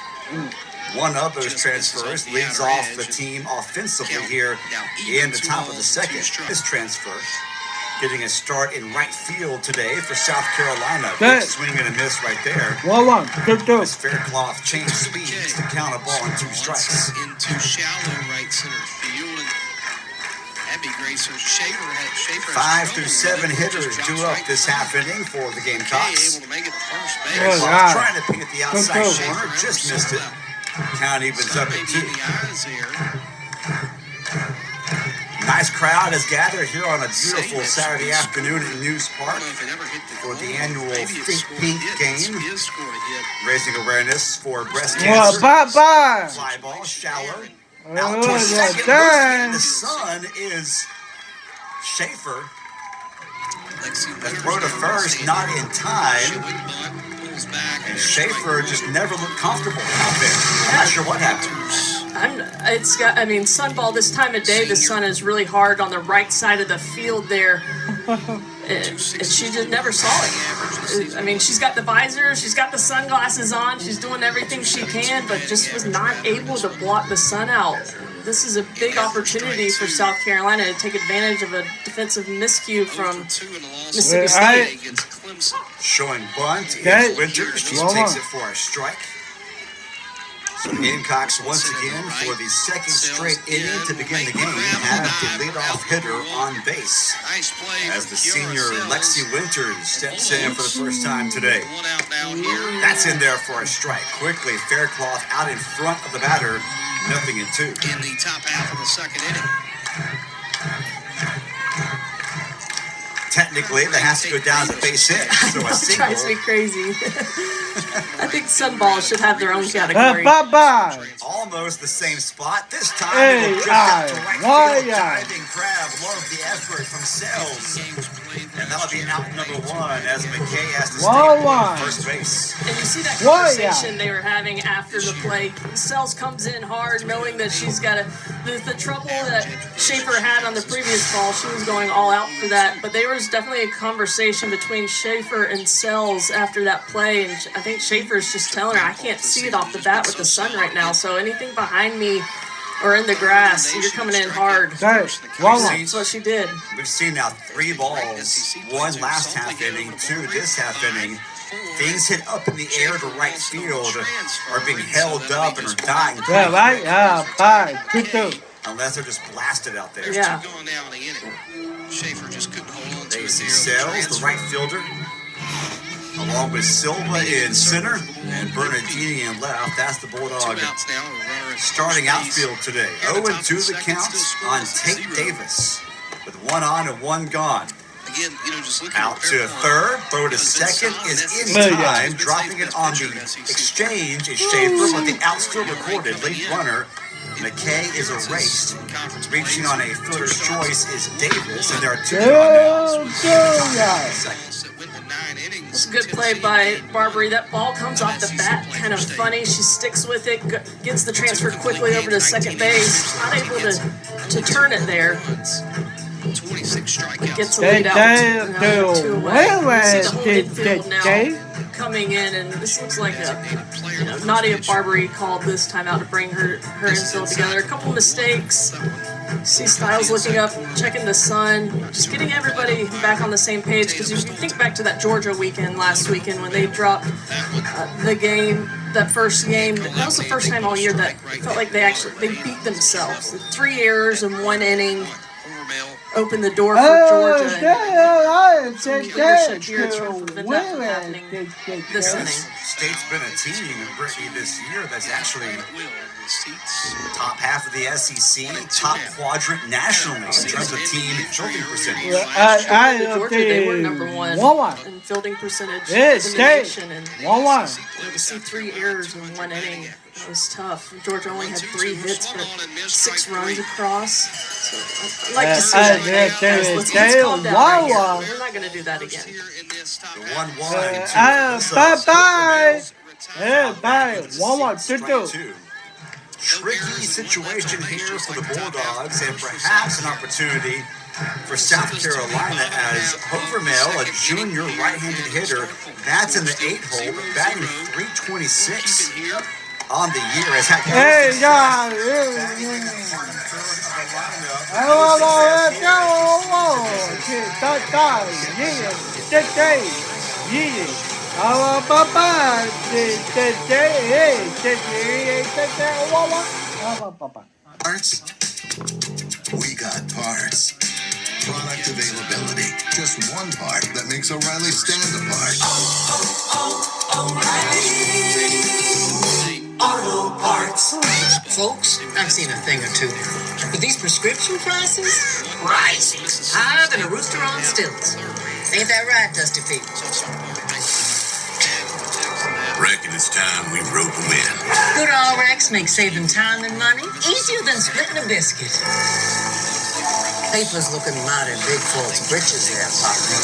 One of those transfers leads off the team offensively here in the top of the second. This transfer getting a start in right field today for South Carolina. Big swing and a miss right there. 1-1. As Faircloth changed speeds to count a ball and 2 strikes. Into shallow right center field. That'd be great. So Schaefer 5 through 7 hitters due up this half inning for the Gamecocks. Able to make it to first base. Faircloth trying to ping at the outside corner, just missed it. Count evens up at 2. Nice crowd has gathered here on a beautiful Saturday afternoon at News Park for the annual Think Pink game, raising awareness for breast cancer. Fly ball, shallow. Out to second, the sun is Schaefer. That throw to first, not in time. And Schaefer just never looked comfortable out there. I'm not sure what happened. Sunball this time of day, the sun is really hard on the right side of the field there. And she just never saw it. I mean, she's got the visor, she's got the sunglasses on, she's doing everything she can, but just was not able to block the sun out. This is a big opportunity for South Carolina to take advantage of a defensive miscue from Mississippi State. Showing bunt is Winters. She takes it for a strike. So the Gamecocks once again, for the second straight inning to begin the game, have the leadoff hitter on base as the senior Lexi Winters steps in for the first time today. That's in there for a strike. Quickly, Faircloth out in front of the batter, 0-2. In the top half of the second inning. Technically, that has to go down as a base hit. So a single. Drives me crazy. I think Sunball should have their own category. Almost the same spot. This time, it'll drift out to right field. Diving crab. Love the effort from Sells. And that'll be out number 1 as McKay has to stay on first base. And you see that conversation they were having after the play. Sells comes in hard, knowing that she's got the trouble that Schaefer had on the previous ball. She was going all out for that. But there was definitely a conversation between Schaefer and Sells after that play. And I think Schaefer's just telling her, I can't see it off the bat with the sun right now. So anything behind me or in the grass, you're coming in hard. That's what she did. We've seen now 3 balls, 1 last half inning, 2 this half inning. Things hit up in the air to right field are being held up and are dying. Yeah, right? 5-2. Unless they're just blasted out there. Yeah. They see Sales, the right fielder, along with Silva in center and Bernardini in left. That's the Bulldog starting outfield today. 0-2 the count on Tate Davis with 1 on and 1 gone. Again, just look out to third, throw to second is in time, dropping it on the exchange is Schaefer, but the out still recorded. Lead runner McKay is erased. Reaching on a fielder's choice is Davis, and there are 2 It's a good play by Barbary. That ball comes off the bat, kind of funny. She sticks with it, gets the transfer quickly over to second base. Not able to turn it there. 26 strikeouts. Gets a lead out. Now 2 away. You see the whole midfield now coming in, and this looks like a Nadia Barbary called this time out to bring her infield together. A couple mistakes. See Styles looking up, checking the sun, just getting everybody back on the same page. Because if you think back to that Georgia weekend last weekend when they dropped the game, that first game, that was the first time all year that felt like they beat themselves. 3 errors in 1 inning. Open the door for Georgia. Some leadership here to prevent that from happening this inning. State's been a team, Brittany, this year that's actually top half of the SEC, top quadrant nationally in terms of team fielding percentage. Georgia, they were number 1 in fielding percentage in the nation. And to see 3 errors in 1 inning, it was tough. Georgia only had 3 hits, but 6 runs across. So I'd like to see that. Let's calm down right here. We're not going to do that again. The 1-1. Bye. 1-1. Tricky situation here for the Bulldogs, and perhaps an opportunity for South Carolina as Hovermail, a junior right-handed hitter, bats in the 8-hole, but batting .326 on the year. Has had Parts? We got parts. Product availability. Just one part that makes O'Reilly stand apart. O'Reilly Auto Parts. Folks, I've seen a thing or two. But these prescription prices? Rising. Higher than a rooster on stilts. Ain't that right, Dusty Pete? Reckon it's time we wrote the win. Good RX makes saving time and money easier than splitting a biscuit. Paper's looking mighty big for its britches there, partner.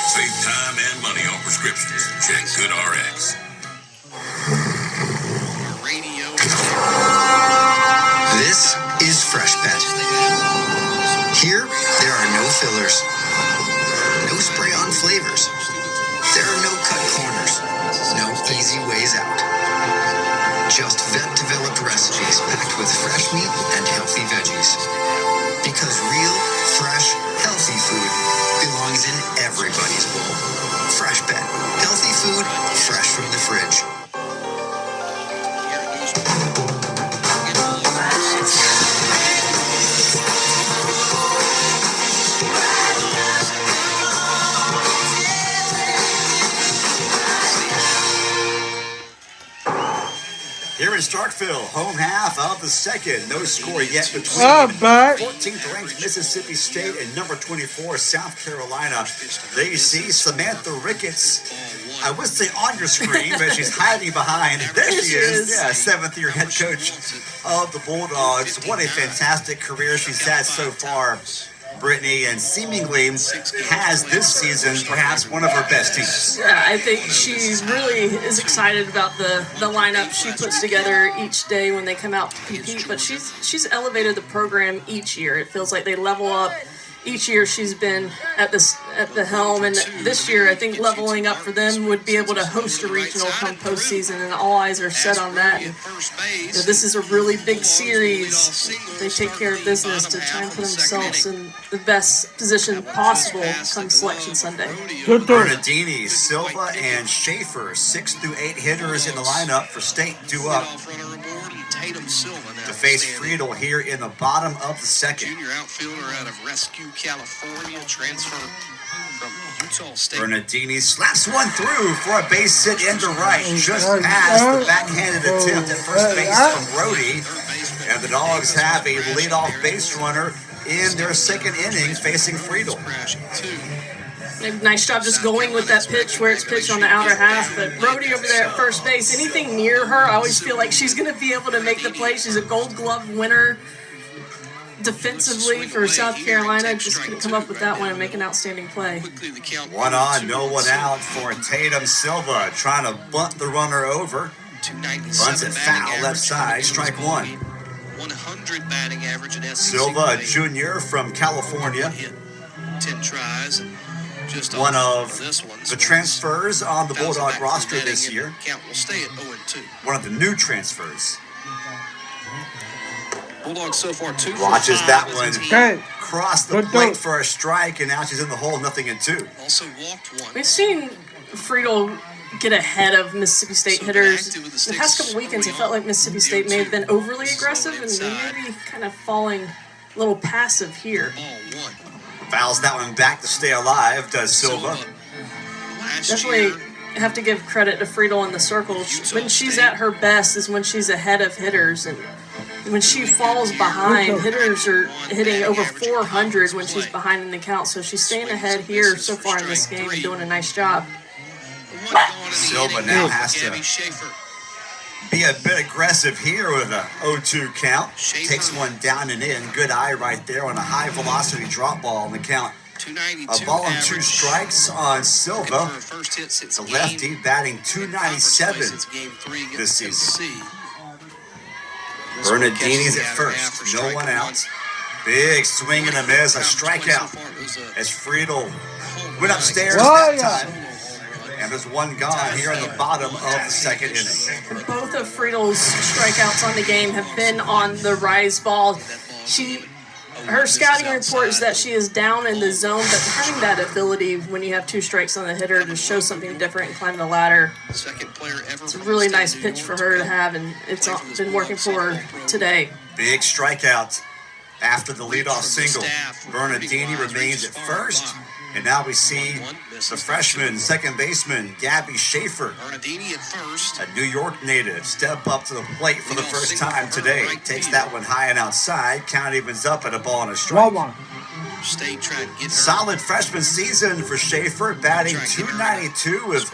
Save time and money on prescriptions. Check Good RX. This is Fresh Bet. Here, there are no fillers, no spray-on flavors. There are no cut corners, no easy ways out. Just vet-developed recipes packed with fresh meat and healthy veggies. Because real, fresh, healthy food belongs in everybody's bowl. Fresh Bet. Healthy food, fresh from the fridge. Here in Starkville, home half of the second. No score yet between 14th ranked Mississippi State and number 24 South Carolina. There you see Samantha Ricketts. I would say on your screen, but she's hiding behind. There she is. Yeah, 7th-year head coach of the Bulldogs. What a fantastic career she's had so far, Brittany, and seemingly has this season perhaps one of her best teams. Yeah, I think she really is excited about the lineup she puts together each day when they come out to compete. But she's elevated the program each year. It feels like they level up each year she's been at the helm, and this year I think leveling up for them would be able to host a regional come postseason, and all eyes are set on that. And, this is a really big series. They take care of business to try and put themselves in the best position possible come Selection Sunday. Bernardini, Silva, and Schaefer, 6 through 8 hitters in the lineup for State due up to face Friedel here in the bottom of the second. Junior outfielder out of Rescue, California, transfer from Utah State. Bernardini slaps one through for a base hit into right, just past the backhanded attempt at first base from Brody. And the Dogs have a leadoff base runner in their second inning facing Friedel. Nice job just going with that pitch where it's pitched on the outer half. But Brody over there at first base, anything near her, I always feel like she's going to be able to make the play. She's a Gold Glove winner defensively for South Carolina. Just couldn't come up with that one and make an outstanding play. 1 on, no one out for Tatum Silva, trying to bunt the runner over. Bunts it foul left side, strike one. 100 batting average at Silva, junior from California. 10 tries. One of the transfers on the Bulldog roster this year. Count will stay at 0-2. One of the new transfers. Bulldogs so far 2 for 5. Watches that one cross the plate for a strike, and now she's in the hole, 0-2. Also walked one. We've seen Friedel get ahead of Mississippi State hitters. The past couple weekends, it felt like Mississippi State may have been overly aggressive, and they may be kind of falling a little passive here. Fouls that one back to stay alive, does Silva. Definitely have to give credit to Friedel in the circle. When she's at her best is when she's ahead of hitters, and when she falls behind, hitters are hitting over 400 when she's behind in the count. So she's staying ahead here so far in this game and doing a nice job. Silva now has to be a bit aggressive here with a 0-2 count. Takes one down and in. Good eye right there on a high velocity drop ball on the count. A ball and 2 strikes on Silva. The lefty batting .297 this season. Bernardini's at first. No one out. Big swing and a miss. A strikeout as Friedel went upstairs that time. And there's one gone here in the bottom of the second inning. Both of Friedel's strikeouts on the game have been on the rise ball. Her scouting report is that she is down in the zone, but having that ability when you have 2 strikes on the hitter to show something different and climb the ladder, it's a really nice pitch for her to have, and it's been working for her today. Big strikeout after the leadoff single. Bernardini remains at first. And now we see the freshman second baseman, Gabby Schaefer, a New York native, step up to the plate for the first time today. Takes that one high and outside. Count evens up at a ball and a strike. Solid freshman season for Schaefer, batting .292 with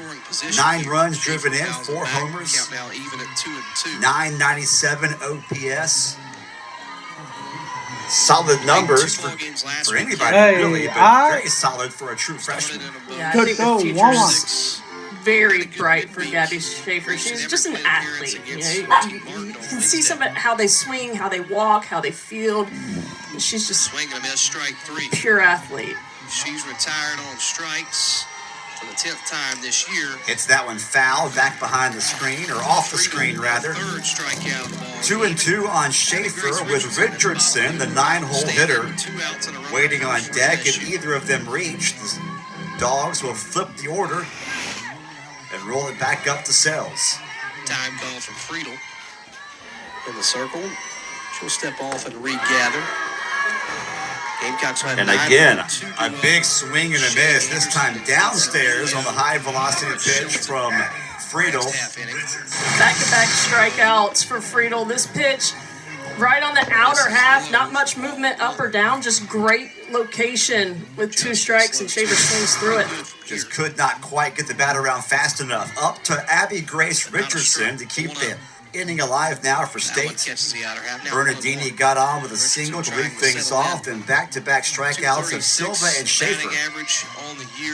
9 runs driven in, 4 homers, 997 OPS. Solid numbers for anybody, really, but very solid for a true freshman. Yeah, I think the future's very bright for Gabby Schaefer. She's just an athlete. You can see how they swing, how they walk, how they field. She's just pure athlete. She's retired on strikes for the 10th time this year. Hits that one foul, back behind the screen, or off the screen rather. 2-2 on Schaefer with Richardson, the 9-hole hitter, waiting on deck. If either of them reach, the Dogs will flip the order and roll it back up to Sells. Time call from Friedel in the circle. She'll step off and regather. And again, a big swing and a miss, this time downstairs on the high velocity pitch from Friedel. Back-to-back strikeouts for Friedel. This pitch right on the outer half, not much movement up or down, just great location with 2 strikes, and Schaefer swings through it. Just could not quite get the bat around fast enough. Up to Abby Grace Richardson to keep the inning alive now for State. Bernardini got on with a single to lead things off, and back-to-back strikeouts of Silva and Schaefer.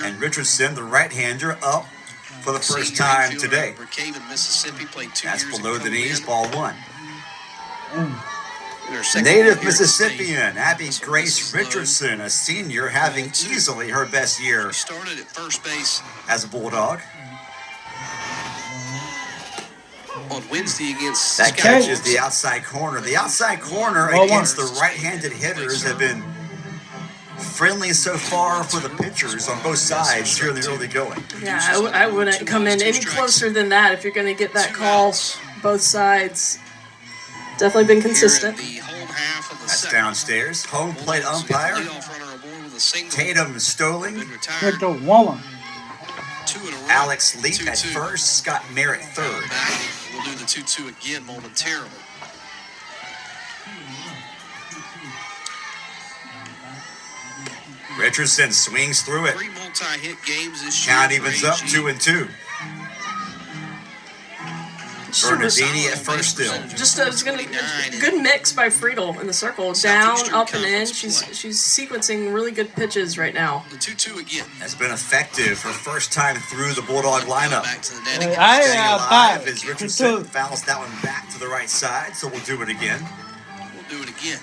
And Richardson, the right-hander, up for the first time today. That's below the knees, ball 1. Native Mississippian Abby Grace Richardson, a senior, having easily her best year Started at first base as a Bulldog. on Wednesday against That catch is the outside corner. The outside corner against the right-handed hitters have been friendly so far for the pitchers on both sides here in the early going. Yeah, I wouldn't come in any closer than that if you're going to get that call. Both sides. Definitely been consistent. That's downstairs. Home plate umpire Tatum Stoling. Good to woman. Alex Leap at first. Scott Merritt third. We'll do the 2-2 again momentarily. Richardson swings through it. 3 multi-hit games this year. Count evens up 2-2. Bernardini at first still. Just a good mix by Friedel in the circle. Down, up, and in. She's sequencing really good pitches right now. The 2-2 again. Has been effective her first time through the Bulldog lineup. Staying I alive as Richardson fouls that one back to the right side, so we'll do it again. We'll do it again.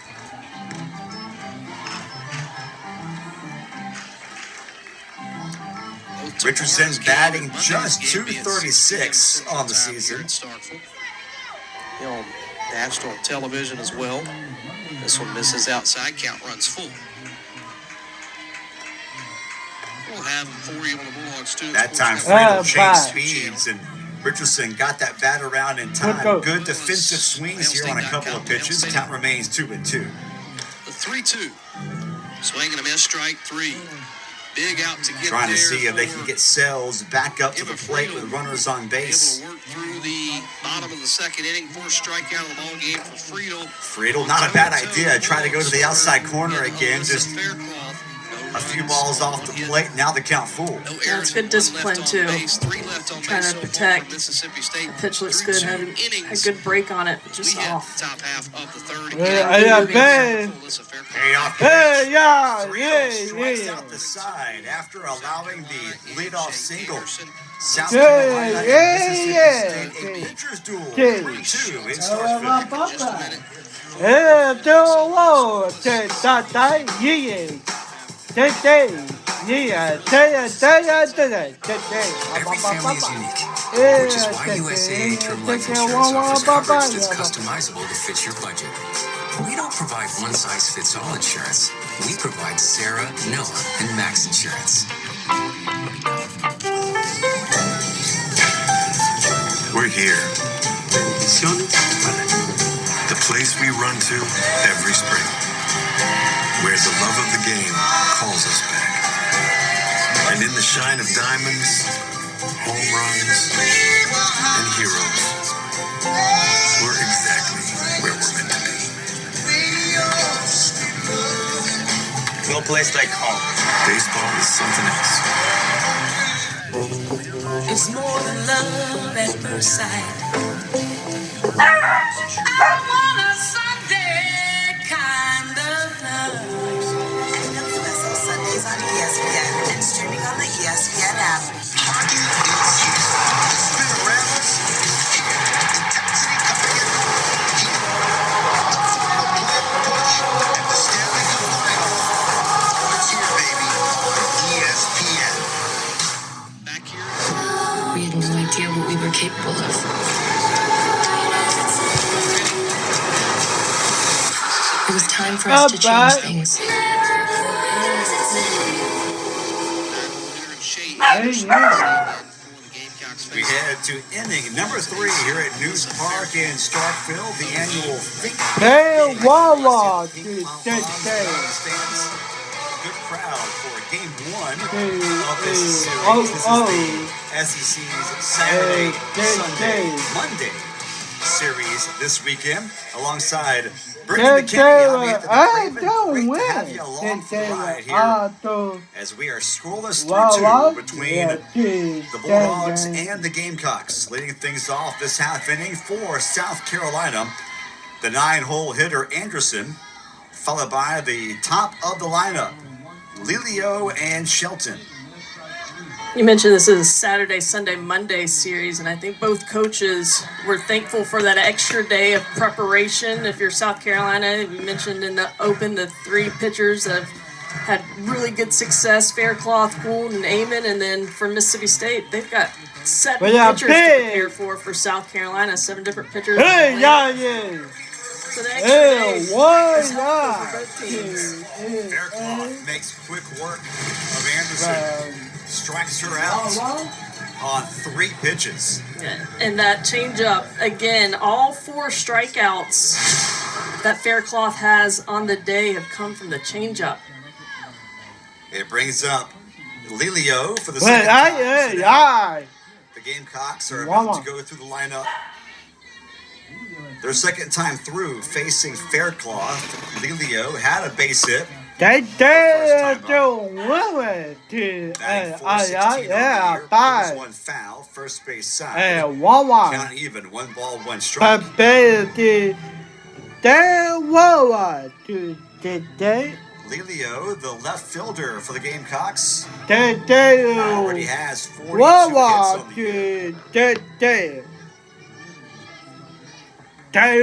Richardson batting just .236 on the season. On national television as well. This one misses outside, count runs full. We'll have for you on the Bulldog Students. That time Friedel changed speeds and Richardson got that bat around in time. Good defensive swings here on a couple of pitches. Count remains 2-2. The 3-2. Swing and a miss, strike 3. Big out to get trying there. To see if they can get Sells back up to the plate with runners on base. Able to work through the bottom of the second inning. First strikeout of the ball game for Friedel. Friedel, not a bad idea. Try to go to the outside corner again. Just a few balls off the plate. Now the count full. Yeah, it's good discipline too. Trying to protect. Mississippi State. The pitch looks good. Had a good break on it. Just off. Top half of the third. Hey, yeah. Out the side after allowing the leadoff single. South Carolina and Mississippi State, a pitcher's duel. 3-2 in Starkville. Just a minute. Every family is unique, which is why USAA Term Life Insurance offers coverage that's customizable to fit your budget. We don't provide one-size-fits-all insurance. We provide Sarah, Noah, and Max insurance. We're here. The place we run to every spring, where the love of the game calls us back. And in the shine of diamonds, home runs, and heroes, we're exactly where we're meant to be. No place like home. Baseball is something else. It's more than love at first sight. I want a Sunday kind of love. WSL Sundays on ESPN and streaming on the ESPN app. Hockey is here. Spin around us. Intensity coming in. The final play push and the Stanley Cup final. It's here, baby, on ESPN. Back here. We had no idea what we were capable of. It was time for us to change things. We head to inning number 3 here at News Park in Starkville, the annual Hey, Wawa! Good crowd for game 1 of this series. This is the SEC's Saturday, Sunday, Monday series this weekend, alongside Brittany McKinney. Great to have you along for the ride here as we are scoreless 3-2 between the Bulldogs and the Gamecocks. Leading things off this half inning for South Carolina, the 9-hole hitter Anderson, followed by the top of the lineup, Lilio and Shelton. You mentioned this is a Saturday, Sunday, Monday series, and I think both coaches were thankful for that extra day of preparation. If you're South Carolina, we mentioned in the Open the 3 pitchers that have had really good success, Faircloth, Gould, and Amon, and then for Mississippi State, they've got 7 pitchers to prepare for South Carolina, 7 different pitchers. Hey, yeah. So the extra day is helpful for both teams. Faircloth makes quick work of Anderson. Strikes her out on 3 pitches. Yeah. And that changeup, again, all 4 strikeouts that Faircloth has on the day have come from the changeup. It brings up Lilio for the second time. The Gamecocks are about to go through the lineup. Their second time through facing Faircloth. Lilio had a base hit. They did do one foul, first base side. Count even, 1 ball, 1 strike. Lilio, the left fielder for the Gamecocks, already has 42 hits on the year. That's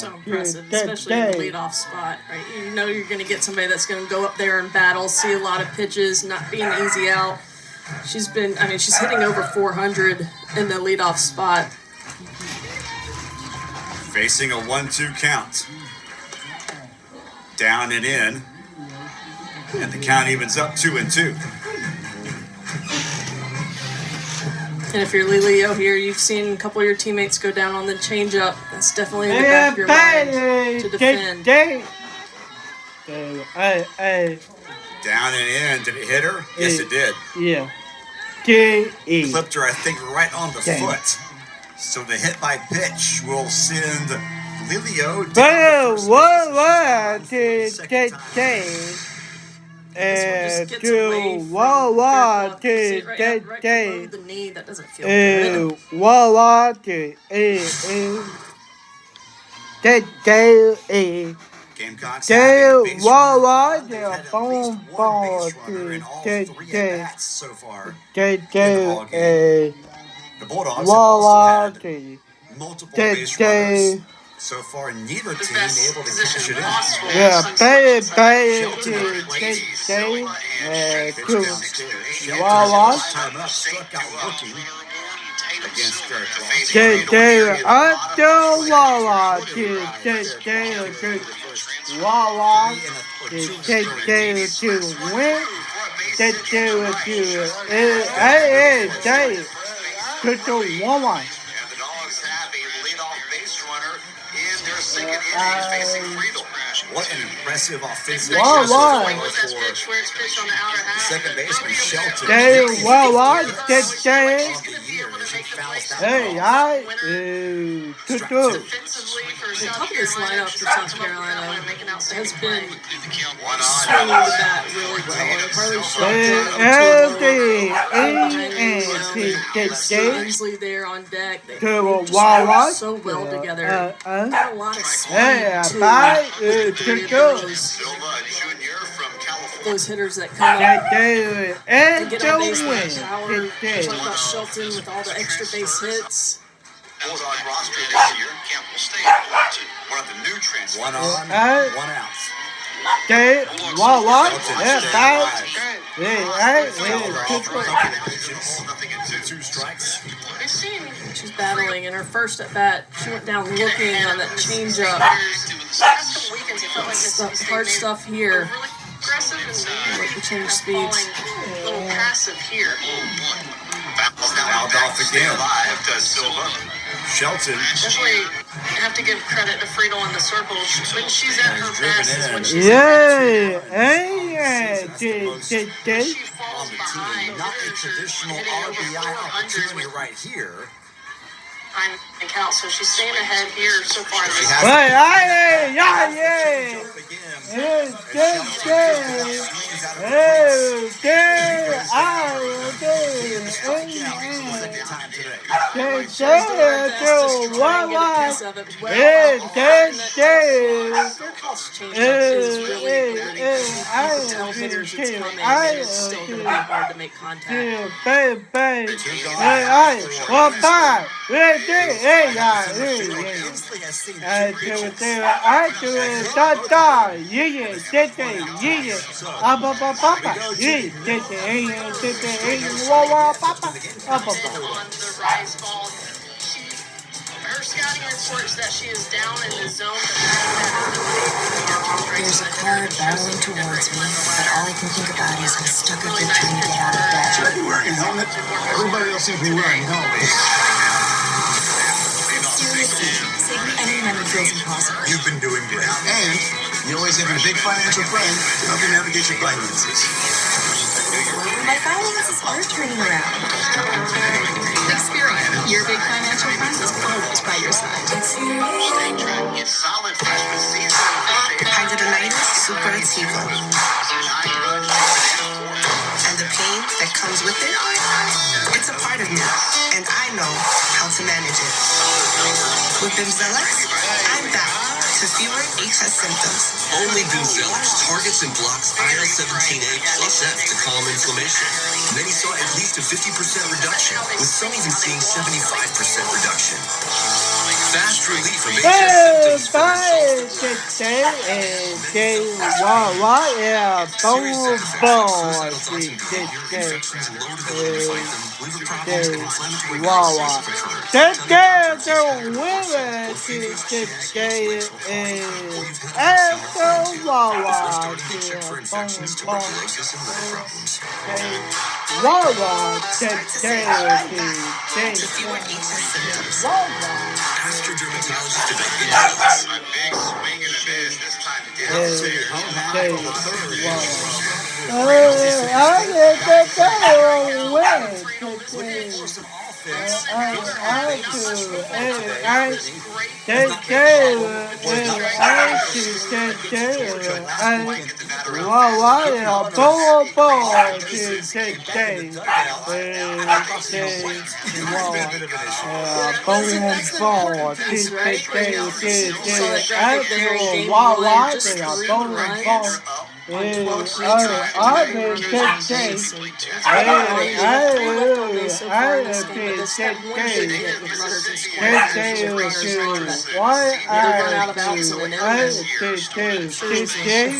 so impressive, especially in the leadoff spot, right? You know you're going to get somebody that's going to go up there and battle, see a lot of pitches, not being easy out. She's hitting over 400 in the leadoff spot. Facing a 1-2 count. Down and in. And the count evens up 2-2. And if you're Lilio here, you've seen a couple of your teammates go down on the changeup. That's definitely in the back of your mind to defend. Down and in. Did it hit her? Yes, it did. Yeah. Clipped her, I think, right on the foot. So the hit by pitch will send Lilio down the Gamecocks have a base runner. They've had at least 1 base runner in all 3 at-bats so far in the ballgame. The Bulldogs have also had multiple base runners. So far, neither team able to cash it in. Time up, struck out looking against Good to one. And the Dogs have a leadoff base runner in their second inning facing Friedel. What an impressive offensive for second baseman Shelton. Hey, the top of this lineup for South Carolina has been swinging the bat really well. Ainsley there on deck. They just work so well together. Got a lot of speed too. Those hitters that come up and get on base with power. Talk about Shelton with all the extra base hits. Bulldog roster this year, Campbell State, one of the new trends. 1 on, 1 out. Two strikes. She's battling in her first at bat. She went down looking on that changeup. Hard stuff here. Like the change speeds. Little passive here. Fouled off again. Shelton. Definitely have to give credit to Friedel in the circles. When she's at her best is when she's She falls behind. Not a traditional RBI opportunity right here. And count, so she's staying ahead here so far. His changeup is really elite. I think you can tell hitters it's coming, and it's still going to be hard to make contact. Her scouting reports that she is down in the zone, there's a car barreling towards me, but all I can think about is I'm stuck a good trying to get out of bed. Should I be wearing a helmet? Everybody else seems to be wearing helmets. Seriously, save me any money feels impossible. You've been doing great. And you always have a big financial friend to help you navigate your finances. My finances are turning around. Experience. Your big financial friend is always by your side. Hydrodenitis suppurativa. And the pain that comes with it, it's a part of me, and I know how to manage it. With Bimzelx, I'm back to fewer HS symptoms. Only Bimzelx targets and blocks IL-17A plus F to calm inflammation. Many saw at least a 50% reduction, with some even seeing 75% reduction. Fast relief of HS Ask your dermatologist about injuries. A big swing and a miss this time to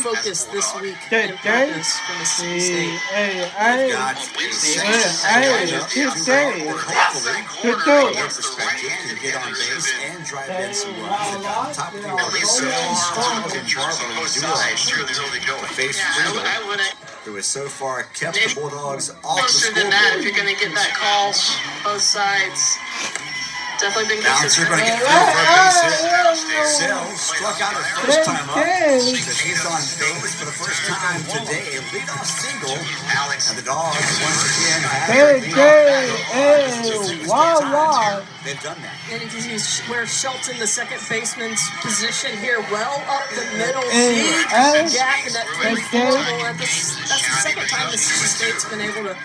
Focus this week in practice for Mississippi State. Who has so far kept the Bulldogs off the Closer than that, if you're going to get that call, both sides. Definitely been Bouncer consistent. going to get through for a base hit. Sell struck out her first time up. So she's on base for the first time today. Leadoff single. And the Dogs once again have they've done that. And it continues where Shelton, the second baseman's position here, well up the middle. Big gap in that 3-4 hole. That's the second time Mississippi State's been able to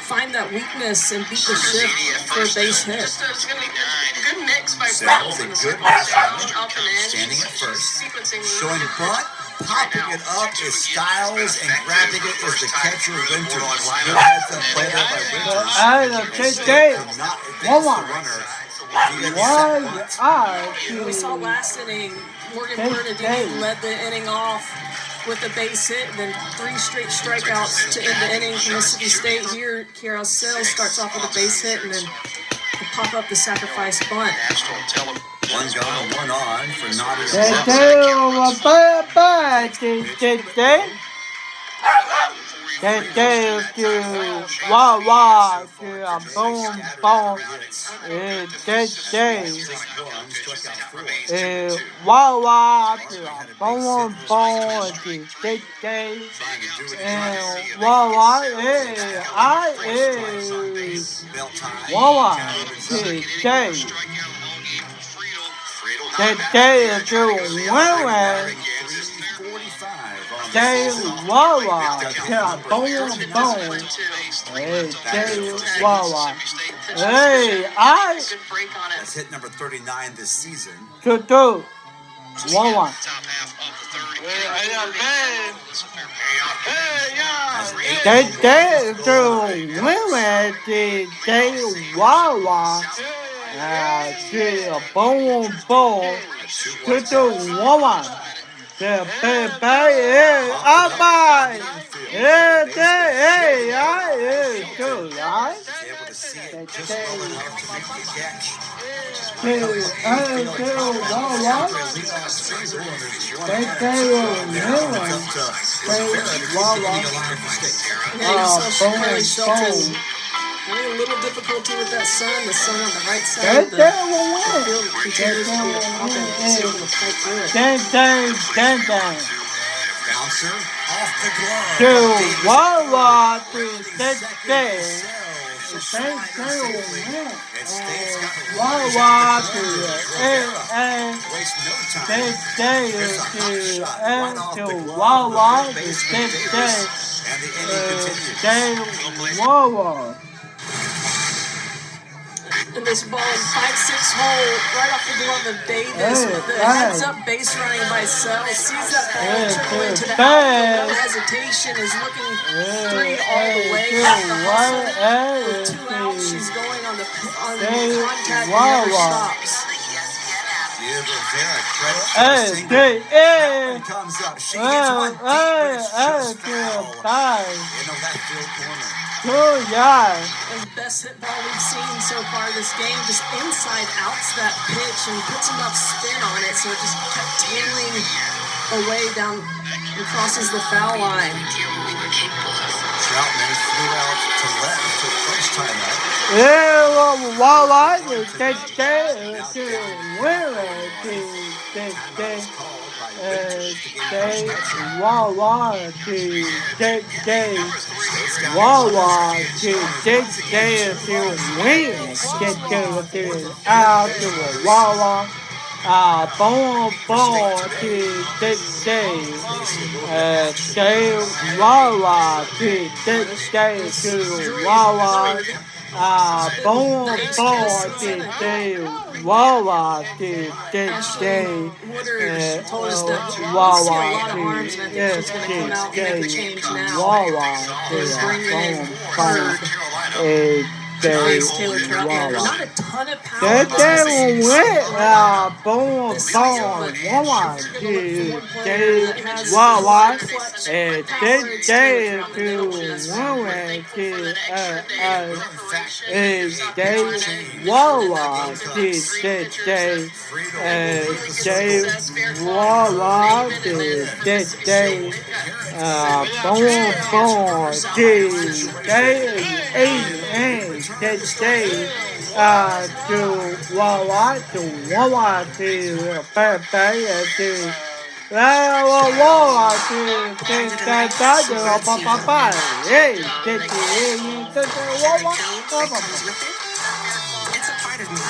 find that weakness and beat the shift for a base hit. Just a good mix by Sells a both. good Up and in. standing at first. Sequencing Showing butt. Popping it up is Styles, and grabbing it is the catcher, Winters. Good heads up play there by Winters. We saw last inning, Morgan Bernadini led the inning off with a base hit, and then 3 straight strikeouts to end the inning for Mississippi State. Here, Kiara Sales starts off with a base hit, and then pop up the sacrifice bunt. One gone, one on for Nadia. That's hit number 39 this season. Wawa. They do women, they Wawa. To boom, boom, to the woman. The baby up by it, too, right? Having a little difficulty with that sun. The sun on the right side of the field continues to be a problem. He's able to fight through it. Bouncer off the glove. To Wawa to Wawa to Wawa Wawa. And this ball in 5-6 hole, right off the glove of Davis, with the heads-up base running by Sell, sees that ball trickle into the outfield, no hesitation, is looking 3 all the way. With 2 outs, she's going on the contact and never stops. Give Rivera credit for the single. Comes up. She gets one deep, but it's just foul in the left field corner. And the best hit ball we've seen so far this game, just inside outs that pitch and puts enough spin on it, so it just kept tailing away down and crosses the foul line. Troutman flew out to left for the first time out. Boom, boom, stay, Wawa, to Wawa, boom, boom, stay, Wawa, stay, Wawa, Taylor Troutman. Not a ton of power. It's a part of me,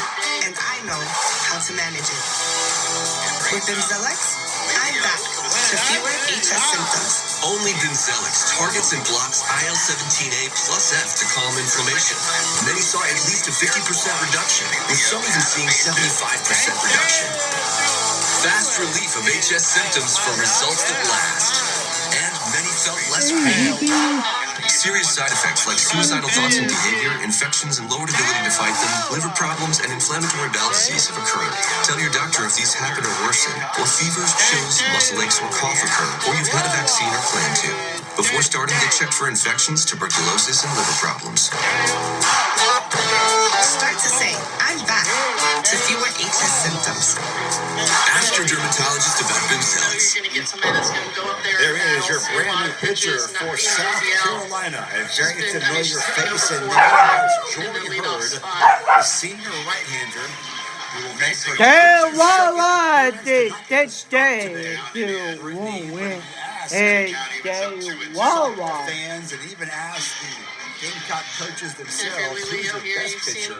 and I know how to manage it. With Bimzelx, I'm back to fewer HS symptoms. Only Bimzelx targets and blocks IL-17A plus F to calm inflammation. Many saw at least a 50% reduction, with some even seeing 75% reduction. Fast relief of HS symptoms for results that last. And many felt less pain. Serious side effects like suicidal thoughts and behavior, infections and lowered ability to fight them, liver problems, and inflammatory bowel disease have occurred. Tell your doctor if these happen or worsen, or fevers, chills, muscle aches, or cough occur, or you've had a vaccine or plan to. Before starting, get checked for infections, tuberculosis, and liver problems. Start to say, I'm back to fewer HS symptoms. Ask your dermatologist about Bimzelx. There is your brand new pitcher for South Carolina. A very familiar face, and now it's Jordan Hurd, the senior right-hander, who will make her fans and even ask the Gamecock coaches themselves who's the best pitcher.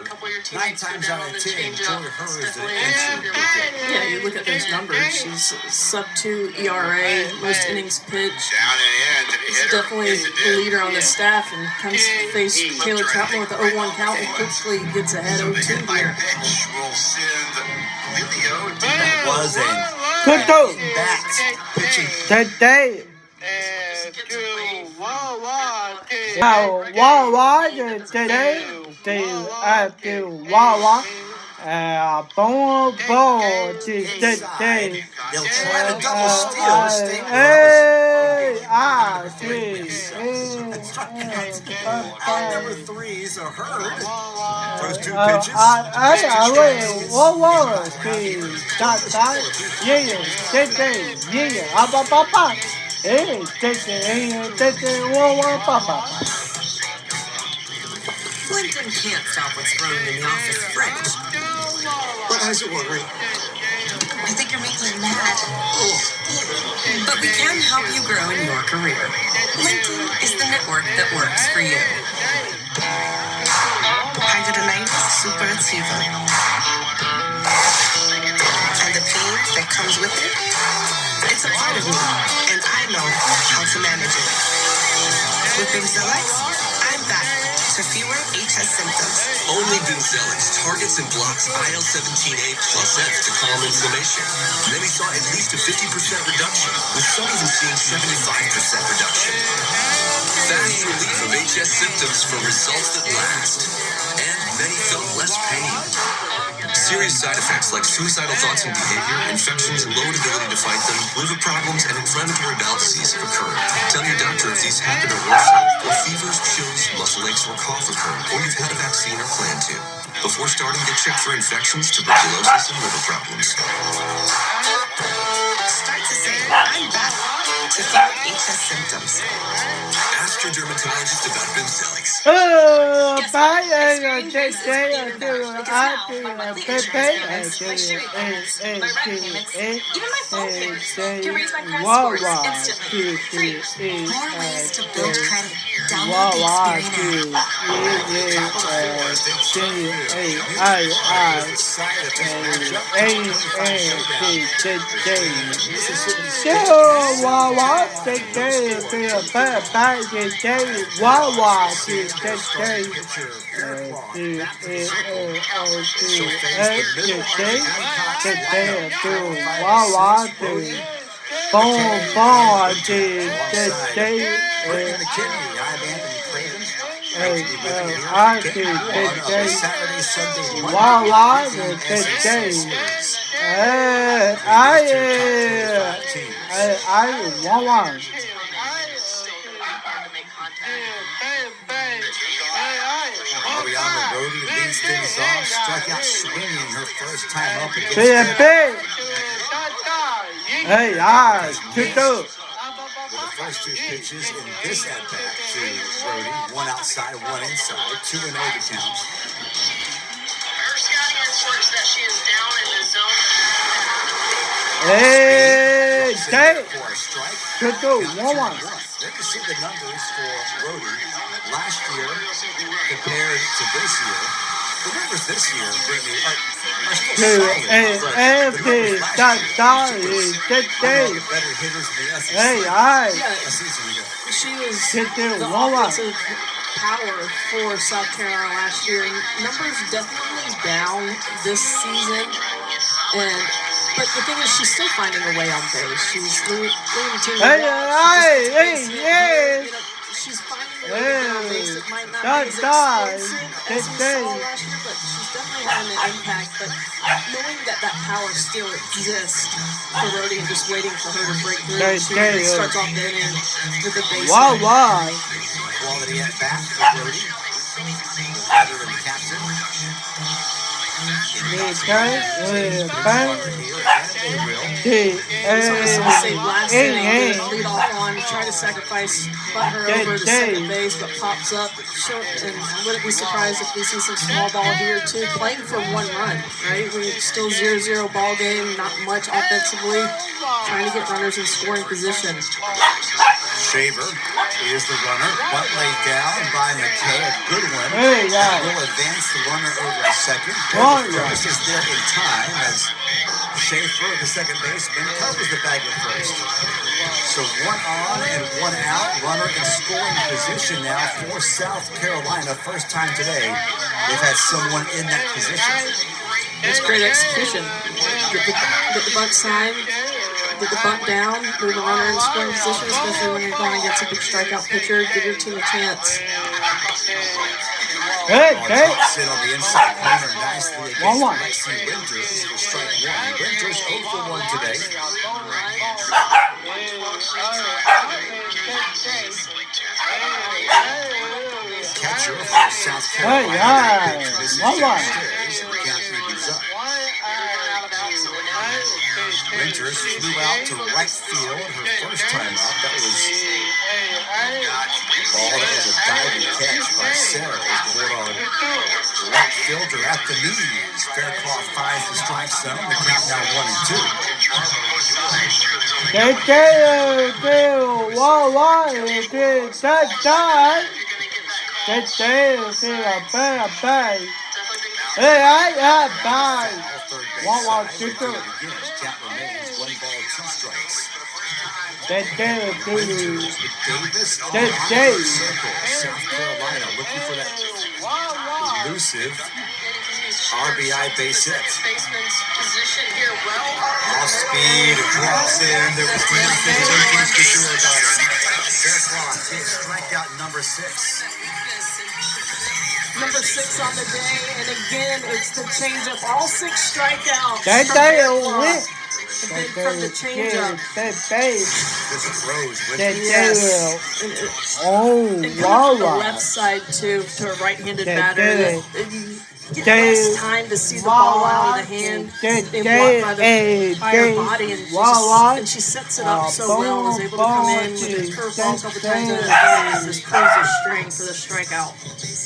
9 times out of 10, Jordan Hurd is the answer. Yeah, you look at those numbers. She's sub-2 ERA, most innings pitched. She's definitely the leader on the staff, and comes to face Taylor Troutman with the 0-1 count and quickly gets ahead 0-2 here. That was a Today. Wawa today to Wawa. Boom today. They'll try to double steal. Stay number 3's a herd. First 2 pitches. Clinton can't stop what's growing in the office fridge. What has it worried? I think you're making me mad. But we can help you grow in your career. LinkedIn is the network that works for you. Hydrogenated Superativo. And the pain that comes with it, it's a part of me, and I know how to manage it. With Bimzelx, I'm back to fewer HS symptoms. Only Bimzelx targets and blocks IL-17A plus F to calm inflammation. Many saw at least a 50% reduction, with some even seeing 75% reduction. Fast relief of HS symptoms for results that last. And many felt less pain. Serious side effects like suicidal thoughts and behavior, infections, and low ability to fight them, liver problems, and inflammatory bowel disease have occurred. Tell your doctor if these happen or worsen, or fevers, chills, muscle aches, or cough occur, or you've had a vaccine or plan to. Before starting, get checked for infections, tuberculosis, and liver problems. Start to say, I'm back to fewer HS symptoms. Ask your dermatologist about Bimzelx. More ways to build credit. Download the Experian Ariana Rhodey leads things off, struck out swinging her first time up against with the first 2 pitches in this at-bat to Rhodey, 1 outside, 1 inside, 2-0 the count. Her scouting reports that she is down in the zone. For a strike. There you see the numbers for Rhodey last year compared to this year. The numbers this year, Brittany, are still solid, but the numbers last year, better hitters in the SEC a season ago. She was the offensive power for South Carolina last year. Numbers definitely down this season, but the thing is, she's still finding a way on base. She's leading the team. She's finding a way to get on base. It might not be as explosive as we saw last year, but she's definitely having an impact. But knowing that power still exists for Rhodey and just waiting for her to break through, she starts off the inning with a base. Quality at bat for Rhodey, the veteran captain. Last inning, lead off on, try to sacrifice, butt her over to second base, but pops up. And wouldn't be surprised if we see some small ball here too. Playing for 1 run, right? We're still 0-0 ball game, not much offensively. Trying to get runners in scoring position. Shaver is the runner, but laid down by McKay. A good one. Will advance the runner over to second. First is there in time as Schaefer, the second baseman, covers the bag at first. So 1 on and 1 out. Runner in scoring position now for South Carolina. First time today they've had someone in that position. That's great execution. Get the bunt sign, get the bunt down, move a runner in scoring position, especially when you're going against a big strikeout pitcher. Give your team a chance. Hey, sit on the inside corner nicely against Biloxi Winters for strike one. Winters 0 for 1 today. Catcher for South Carolina. Winters flew out to right field her first time up. That was ball. That was a diving catch by Sarah. It was on right fielder at the knees. Faircloth finds the strike zone. The count now 1 and 2. South Carolina looking for that elusive RBI base hit. Off speed, drops in. There was nothing Wilkins could do about it. Faircloth gets strikeout number 6. Number 6 on the day, and again, it's the changeup. All 6 strikeouts. That day will win. And then from the changeup. Wow. The left side too, to a right-handed batter. Get less time to see the ball out of the hand and blocked by the higher body, and she sets it up so well, is able to come in with a curveball a couple times and just pulls the string for the strikeout.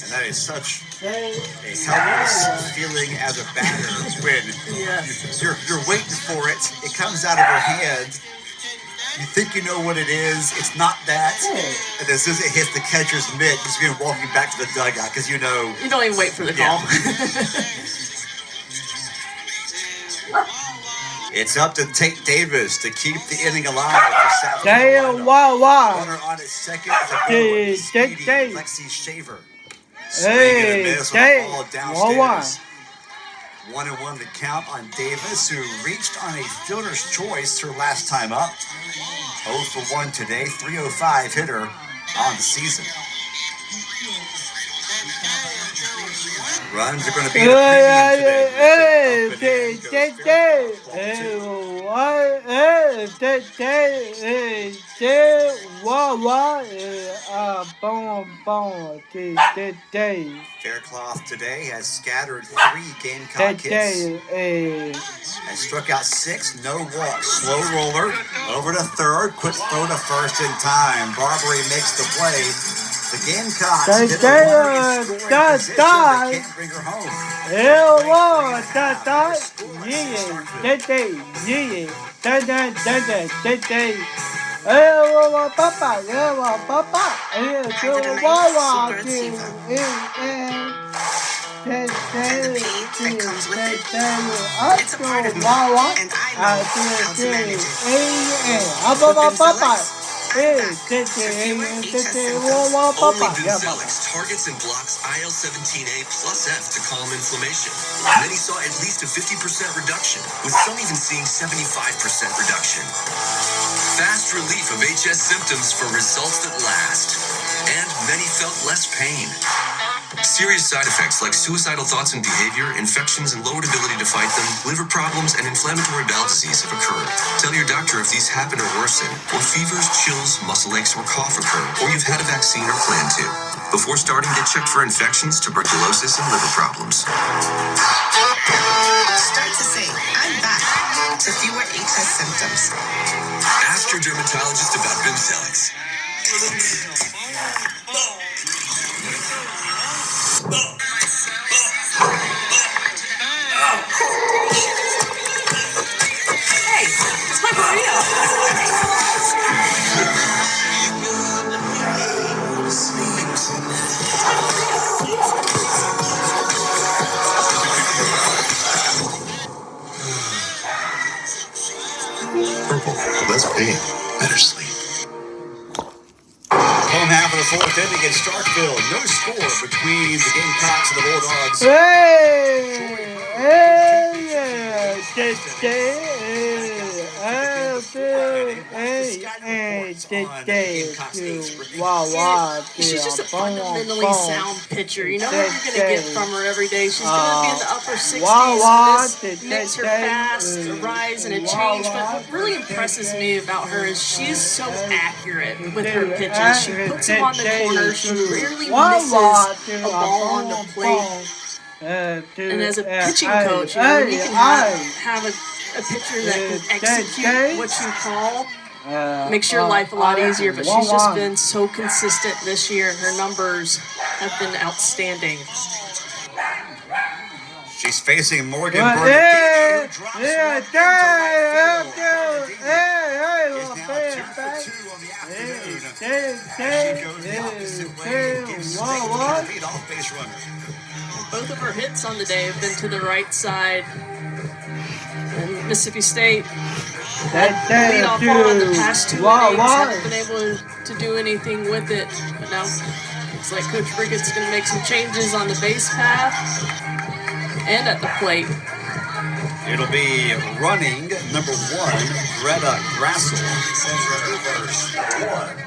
And that is such a helpless feeling as a batter when you're waiting for it. It comes out of her hand. You think you know what it is. It's not that. And as soon as it hits the catcher's mitt, you're just going to be walking back to the dugout because you know. You don't even wait for the call. It's up to Tate Davis to keep the inning alive for South Carolina. Runner on his second is a good speedy Lexi Shaver. Swing and a miss on the ball downstairs. 1-1 the count on Davis, who reached on a fielder's choice her last time up. 0 for 1 today, 305 hitter on the season. Runs are going to be the premium today. Faircloth today has scattered 3 Gamecock hits. Has struck out 6, no walks. Slow roller over to third, quick throw to first in time. Barbary makes the play. The Gamecocks did a position. They can't bring her home. And the pain that comes with it. It's a part of me, and I know how to manage it. With Bimzelx, Only Bimzelx targets and blocks IL-17A plus F to calm inflammation. Many saw at least a 50% reduction, with some even seeing 75% reduction. Fast relief of HS symptoms for results that last. And many felt less pain. Serious side effects like suicidal thoughts and behavior, infections and lowered ability to fight them, liver problems, and inflammatory bowel disease have occurred. Tell your doctor if these happen or worsen, or fevers, chills, muscle aches, or cough occur, or you've had a vaccine or plan to. Before starting, get checked for infections, tuberculosis, and liver problems. Start to say, I'm back to fewer HS symptoms. Ask your dermatologist about Bimzelx. Hey, it's my burrito. Purple, less pain, better sleep. Home half of the fourth inning in Starkville. No score between the Gamecocks and the Bulldogs. She's just a fundamentally sound pitcher. You know what you're going to get from her every day. She's going to be in the upper 60s. This makes her fast, a rise and a change. But what really impresses me about her is she's so accurate with her pitches. She puts them on the corner. She rarely misses a ball on the plate. And as a pitching coach, you know, when you can have a pitcher that can execute what you call, makes your life a lot easier. But she's just been so consistent this year. Her numbers have been outstanding. She's facing Morgan Burnett. Both of her hits on the day have been to the right side. And Mississippi State lead off on the past 2 innings, haven't been able to do anything with it. But now looks like Coach Brickett's going to make some changes on the base path and at the plate. It'll be running number 1, Greta Grassel.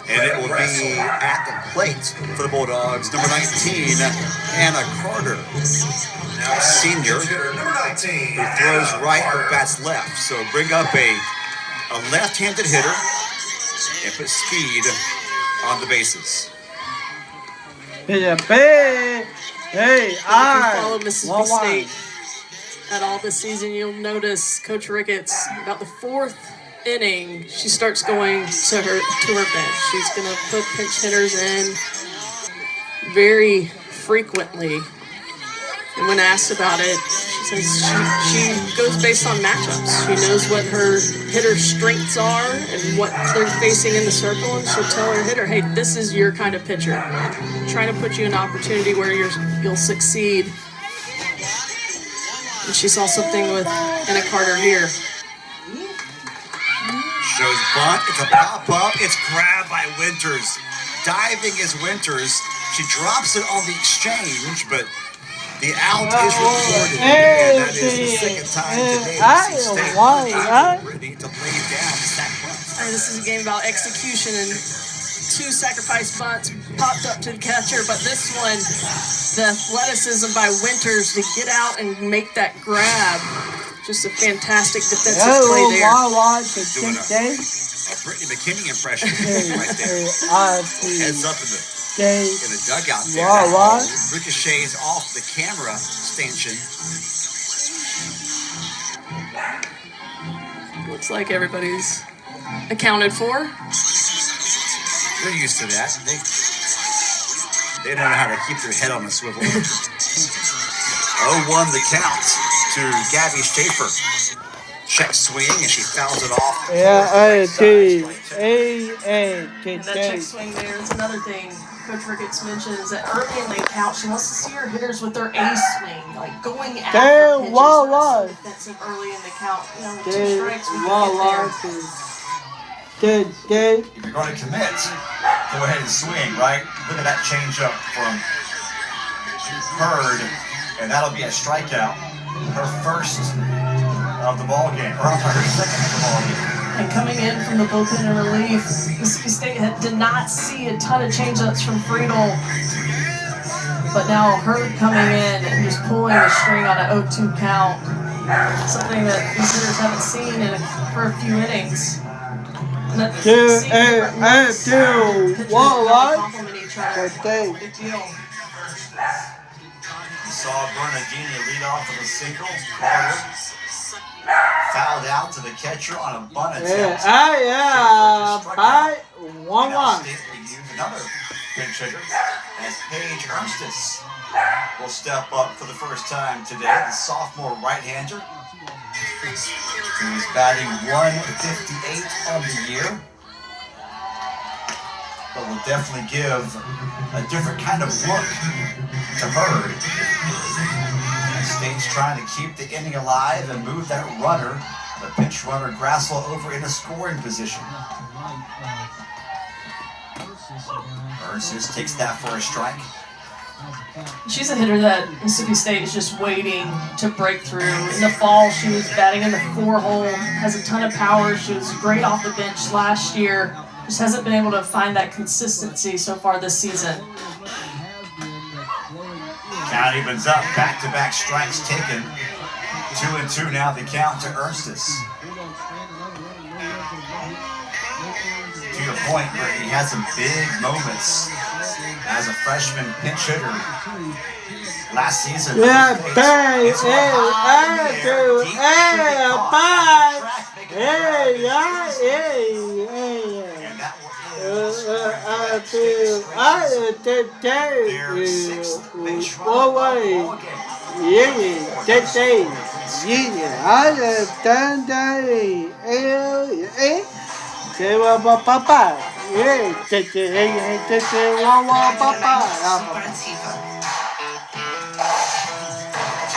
And it will be at the plate for the Bulldogs, number 19, Anna Carter, senior, who throws right or bats left. So bring up a left-handed hitter and put speed on the bases. If you follow Mississippi State at all this season, you'll notice Coach Ricketts, about the 4th inning, she starts going to her bench. She's going to put pinch hitters in very frequently. And when asked about it, she says she goes based on matchups. She knows what her hitter's strengths are and what they're facing in the circle, and she'll tell her hitter, hey, this is your kind of pitcher. I'm trying to put you in an opportunity where you'll succeed. And she saw something with Anna Carter here. Shows bunt. It's a pop-up. It's grabbed by Winters. Diving is Winters. She drops it on the exchange, but the out is recorded. And that is the second time today Mississippi State ready to lay down the sack bunt. This is a game about execution, and 2 sacrifice bunts popped up to the catcher, but this one, the athleticism by Winters to get out and make that grab. Just a fantastic defensive play there. Doing a Brittany McKinney impression right there. Heads up in the dugout there. Ricochets off the camera stanchion. Looks like everybody's accounted for. They're used to that. They don't know how to keep their head on a swivel. 0-1 the count to Gabby Schaefer. Check swing, and she fouls it off. And that check swing there is another thing Coach Ricketts mentioned, is that early in the account, she wants to see her hitters with their A swing, like going after pitches, not defensive early in the count. You know, 2 strikes, we can get there. If you're going to commit, go ahead and swing, right? Look at that changeup from Hurd, and that'll be a strikeout. Her first of the ball game, or her second of the ball game. And coming in from the bullpen in relief, Mississippi State did not see a ton of changeups from Friedel. But now Hurd coming in and just pulling the string on an 0-2 count. Something that these hitters haven't seen for a few innings. Saw Bernardini lead off with a single. Carter fouled out to the catcher on a bunt attempt. Bye. 1-1. State will use another pinch hitter as Paige Ernstis will step up for the first time today. The sophomore right-hander who's batting 158 on the year, but will definitely give a different kind of look to Hurd. State's trying to keep the inning alive and move that runner, the pinch runner Grassel, over in a scoring position. Ernstis takes that for a strike. She's a hitter that Mississippi State is just waiting to break through. In the fall, she was batting in the 4-hole, has a ton of power. She was great off the bench last year. Just hasn't been able to find that consistency so far this season. Count evens up, back-to-back strikes taken. 2-2 now the count to Ernstis. To your point, Brittany, he had some big moments as a freshman pinch hitter last season. Yeah, bang,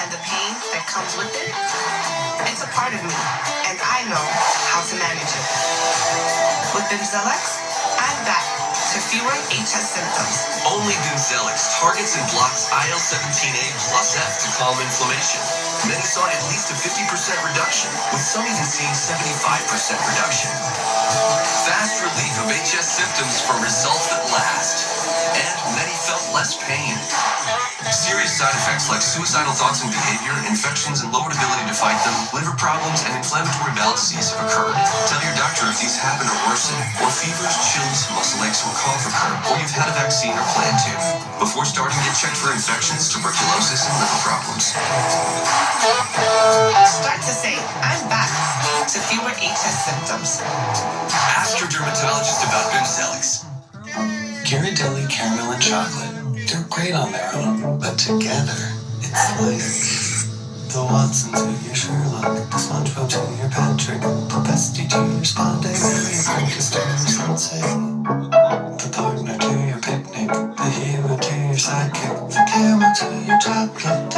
And the pain that comes with it, it's a part of me, and I know how to manage it. With Bimzelx, I'm back to fewer HS symptoms. Only Bimzelx targets and blocks IL-17A plus F to calm inflammation. Many saw at least a 50% reduction, with some even seeing 75% reduction. Fast relief of HS symptoms for results that last. And many felt less pain. Serious side effects like suicidal thoughts and behavior, infections and lowered ability to fight them, liver problems, and inflammatory bowel disease have occurred. Tell your doctor if these happen or worsen, or fevers, chills, muscle aches, or cough occur, or you've had a vaccine or plan to. Before starting, get checked for infections, tuberculosis, and liver problems. Start to say, I'm back to fewer HS symptoms. Ask your dermatologist about Bimzelx. Ghirardelli, caramel, and chocolate. They're great on their own, but together, it's like the Watson to your Sherlock, the SpongeBob to your Patrick, the bestie to your Sponday, the Marcus to your Sensei, the partner to your picnic, the hero to your sidekick, the caramel to your chocolate.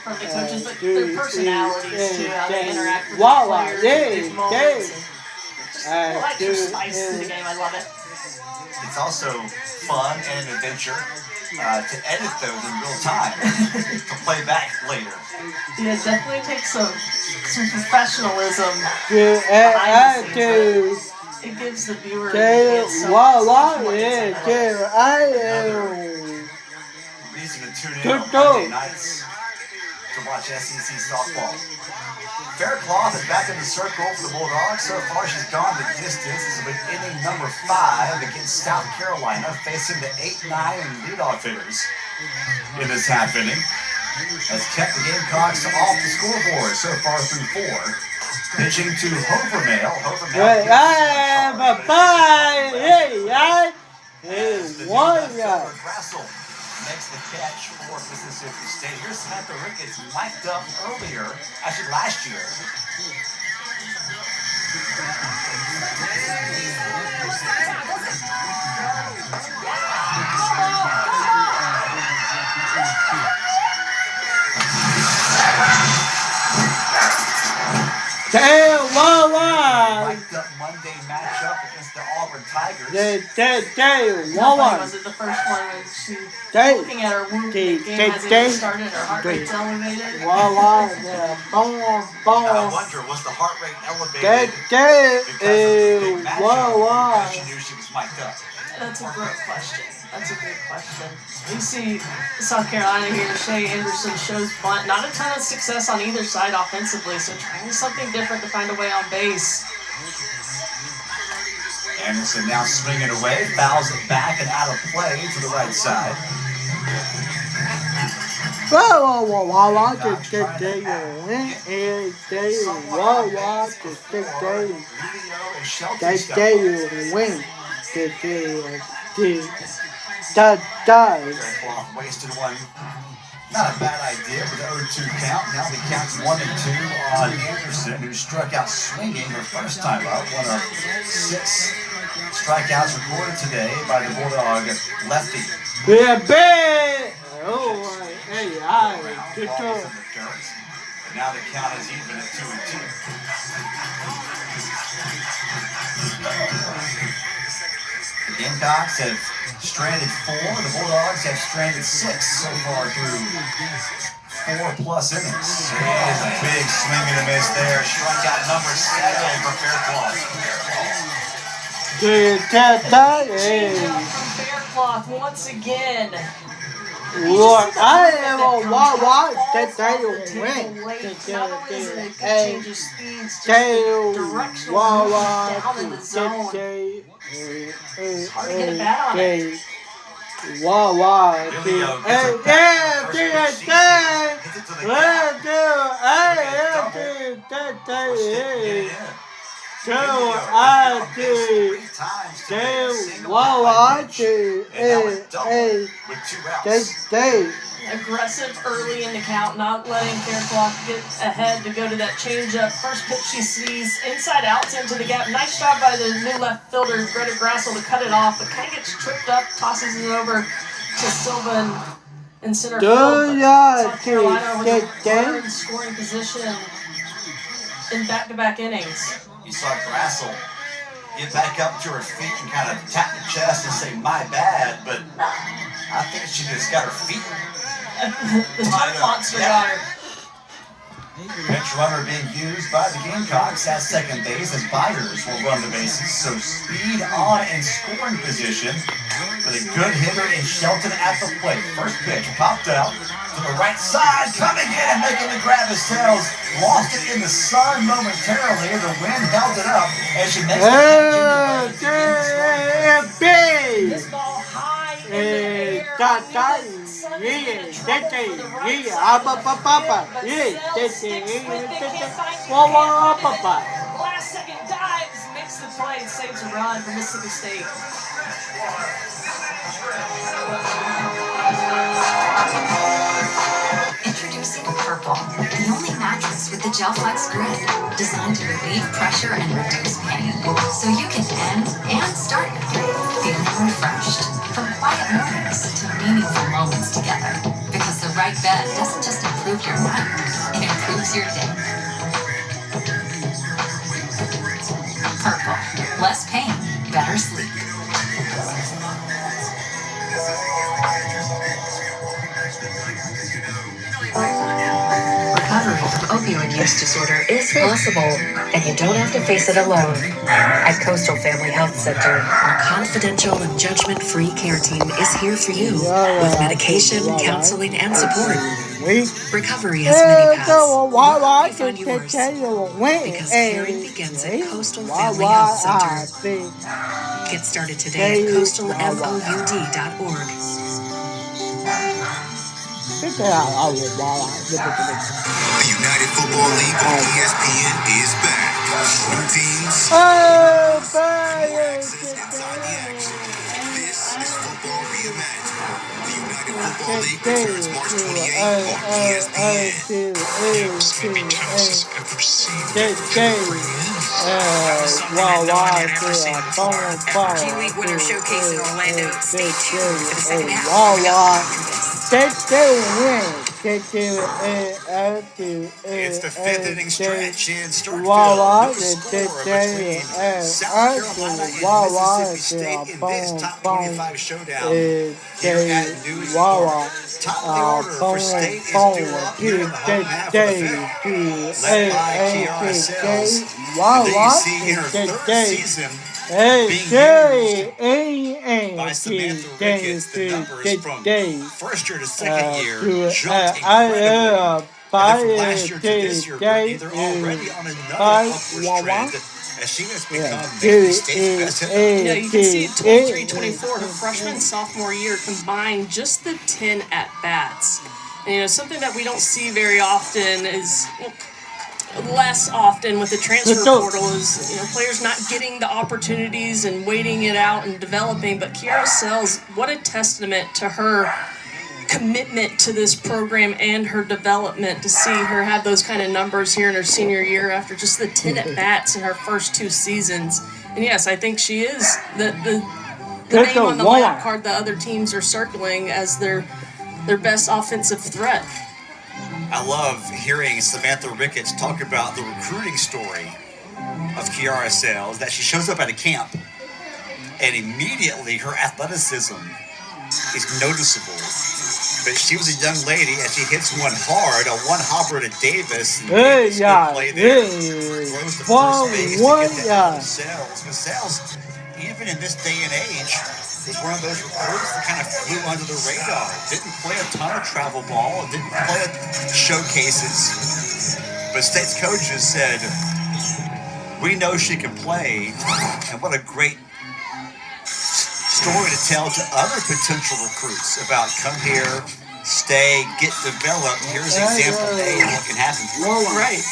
From the coaches, but their personalities too, how they interact with the players in these moments. Extra spice to the game, I love it. It's also fun and an adventure to edit those in real time to play back later. Yeah, it definitely takes some professionalism. It gives the viewer Reason to tune in on Monday nights to watch SEC softball. Faircloth is back in the circle for the Bulldogs. So far, she's gone the distance. This is with inning number 5 against South Carolina, facing the 8-9 leadoff hitters in this half inning. Has kept the Gamecocks off the scoreboard so far through 4. Pitching to Hovermail. Grassel makes the catch for Mississippi State. Here's Samantha Ricketts, mic'd up earlier, actually last year. Mic'd up Monday matchup against the Auburn Tigers. Was it the first one when she looking at her wound? The game hasn't even started. Her heart rate's elevated. I wonder, was the heart rate elevated because of the big matchup because she knew she was mic'd up? That's a great question. That's a good question. You see South Carolina here, Shea Anderson shows bunt. Not a ton of success on either side offensively, so trying something different to find a way on base. Anderson now swinging away, fouls it back and out of play to the right side. Wasted one. Not a bad idea with the 0-2 count. Now the count's 1-2 on Anderson, who struck out swinging her first time up. One of 6 strikeouts recorded today by the Bulldog lefty. Yeah, big. Oh, hey, good job. And now the count is even at 2-2. The Gamecocks have stranded 4. The Bulldogs have stranded 6 so far through 4+ innings. There's a big swing and a miss there. Strikeout number 7 for Faircloth once again. Lord, I am a wild that they will win. Aggressive early in the count, not letting Faircloth get ahead to go to that changeup. First pitch she sees inside out into the gap. Nice job by the new left fielder, Greta Grassel, to cut it off, but kind of gets tripped up, tosses it over to Silva in center field. South Carolina with a runner in scoring position in back-to-back innings. You saw Grassel get back up to her feet and kind of tap the chest and say, "My bad," but I think she just got her feet. The time monster got her. Bench runner being used by the Gamecocks at second base as Byers will run the bases. So speed on and scoring position with a good hitter in Shelton at the plate. First pitch popped out to the right side, coming in and making the grab his tails. Lost it in the sun momentarily. The wind held it up as she makes This ball high in the air. Last second dives, makes the play and saves a run for Mississippi State. Introducing Purple, the only mattress with the Gel Flex grid, designed to relieve pressure and reduce pain, so you can end and start your day feeling refreshed. From quiet mornings to meaningful moments together, because the right bed doesn't just improve your night, it improves your day. Purple, less pain, better sleep. Recovery from opioid use disorder is possible, and you don't have to face it alone. At Coastal Family Health Center, our confidential and judgment-free care team is here for you with medication, counseling, and support. Recovery has many paths. You find yours, because caring begins at Coastal Family Health Center. Get started today at coastalmoud.org. The United Football League on ESPN is back. New teams, more access inside the action. This is Football Reimagined. The United Football League returns March 28th on ESPN. Games may be tough as ever seen. G-League winner showcase in Orlando. Stay tuned for the second half. It's the 5th inning stretch in Starkville. No score between South Carolina and Mississippi State in this top 25 showdown here at New York. Top of the order for State is due up here in the home half of the 5th. Led by Kiara Sells, that you see in her 3rd season being used by Samantha Ricketts. The numbers from first year to second year jumped incredibly. And then from last year to this year, Brittany, they're already on another upward trend As she has become maybe state president. Yeah, you can see 23-24, her freshman and sophomore year combined just the 10 at-bats. And, something that we don't see very often is, less often with the transfer portal is, players not getting the opportunities and waiting it out and developing. But Kiara Sells, what a testament to her commitment to this program and her development to see her have those kind of numbers here in her senior year after just the 10 at-bats in her first 2 seasons. And yes, I think she is the name on the lineup card the other teams are circling as their best offensive threat. I love hearing Samantha Ricketts talk about the recruiting story of Kiara Sells, that she shows up at a camp and immediately her athleticism is noticeable. But she was a young lady and she hits one hard, a one-hopper to Davis. Hey, yeah. Play there. Throws to first base to get that Sells. But Sells, even in this day and age, was one of those recruits that kind of flew under the radar. Didn't play a ton of travel ball, didn't play showcases. But State's coaches said, we know she can play, and what a great story to tell to other potential recruits about come here, stay, get developed. Here's example A of what can happen. Right.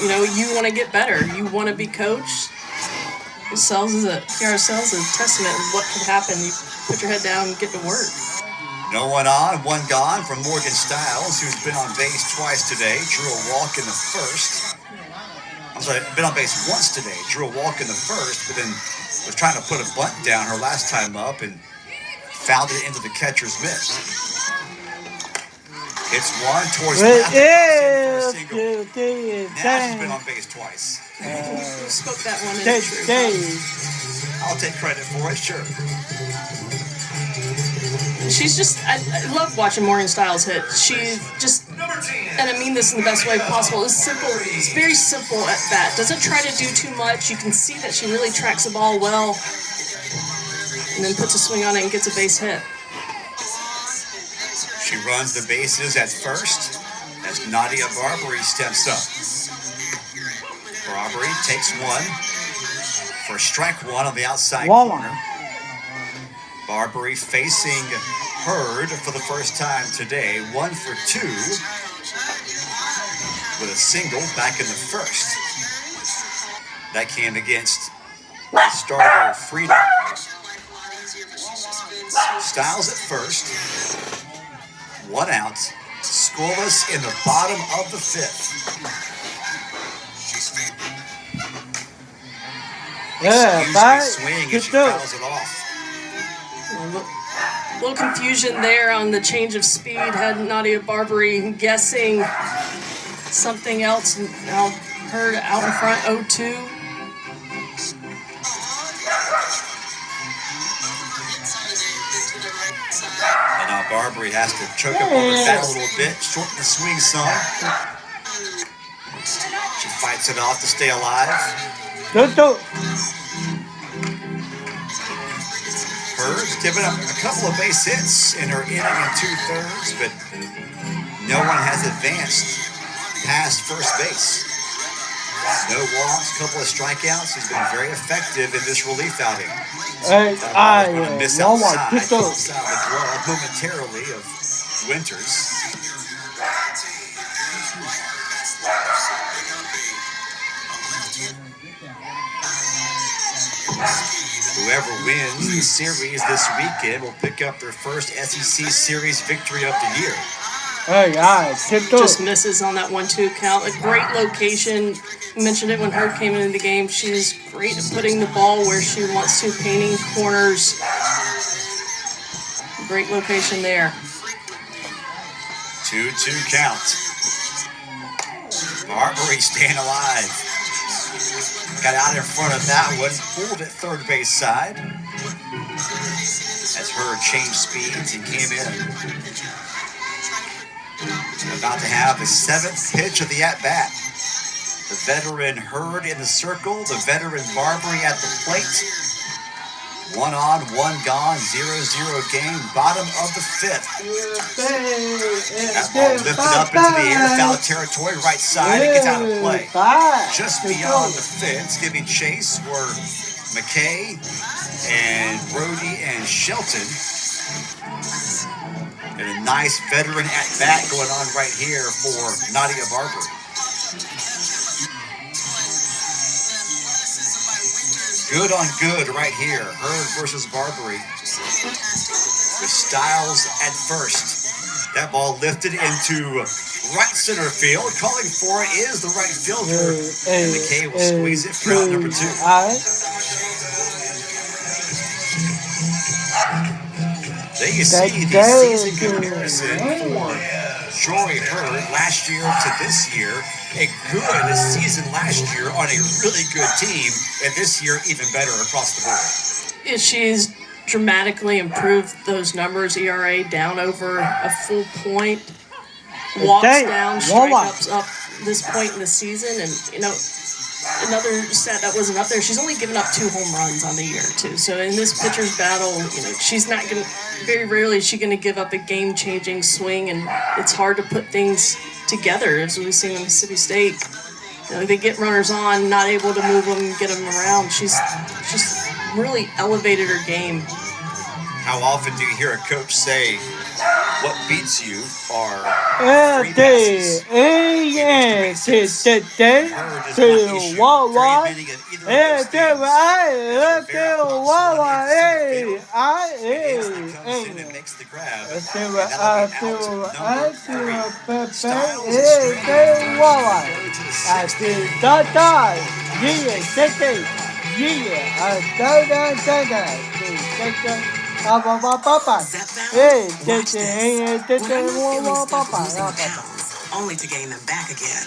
You want to get better. You want to be coached. Kiara Sells is a testament of what could happen. You put your head down and get to work. No one on, one gone from Morgan Stiles, who's been on base twice today. Drew a walk in the first. I'm sorry, been on base once today. Drew a walk in the first, but then was trying to put a bunt down her last time up and fouled it into the catcher's mitt. Hits one towards left. Now she's been on base twice. Spoke that one in. I'll take credit for it, sure. She's just, I love watching Morgan Stiles hit. She just, and I mean this in the best way possible, it's simple, it's very simple at bat. Doesn't try to do too much. You can see that she really tracks the ball well and then puts a swing on it and gets a base hit. She runs the bases at first as Nadia Barbary steps up. Barbary takes one for strike one on the outside corner. Barbary facing Hurd for the first time today. 1 for 2 with a single back in the first. That came against starter Frida. Stiles at first. 1 out. Scoreless in the bottom of the 5th. Swing as she fouls it off. A little confusion there on the change of speed. Had Nadia Barbary guessing something else. Now Hurd out in front, 0-2. And now Barbary has to choke up on the bat a little bit, shorten the swing some. She fights it off to stay alive. Hurd's given up a couple of base hits in her inning and 2/3, but no one has advanced past first base. No walks, a couple of strikeouts. He's been very effective in this relief outing. Going to miss outside the glove momentarily of Winters. Whoever wins the series this weekend will pick up their first SEC Series victory of the year. Just misses on that 1-2 count. A great location. I mentioned it when Hurd came into the game. She's great at putting the ball where she wants to, painting corners. Great location there. 2-2 count. Barbary staying alive. Got out in front of that one, pulled at third base side. As Hurd changed speeds and came in. About to have the 7th pitch of the at-bat. The veteran Hurd in the circle, the veteran Barbary at the plate. 1 on, 1 gone, 0-0 game, bottom of the 5th. That ball lifted up into the air, foul territory, right side, it gets out of play. Just beyond the fence, giving chase were McKay and Brody and Shelton. And a nice veteran at bat going on right here for Nadia Barber. Good on good right here. Hurd versus Barbary. With Styles at first. That ball lifted into right center field. Calling for it is the right fielder. And McKay will squeeze it for out number 2. There you see the season comparison for Joy Hurd last year to this year. A good season last year on a really good team, and this year even better across the board. She's dramatically improved those numbers. ERA down over a full point. Walks down, strikeouts up this point in the season, and another stat that wasn't up there. She's only given up 2 home runs on the year too. So in this pitcher's battle, she's not going to. Very rarely is she going to give up a game-changing swing, and it's hard to put things together. As we've seen in Mississippi State, they get runners on, not able to move them, get them around. She's just really elevated her game. How often do you hear a coach say, "What beats you are free passes"? Makes the grab. Only to gain them back again.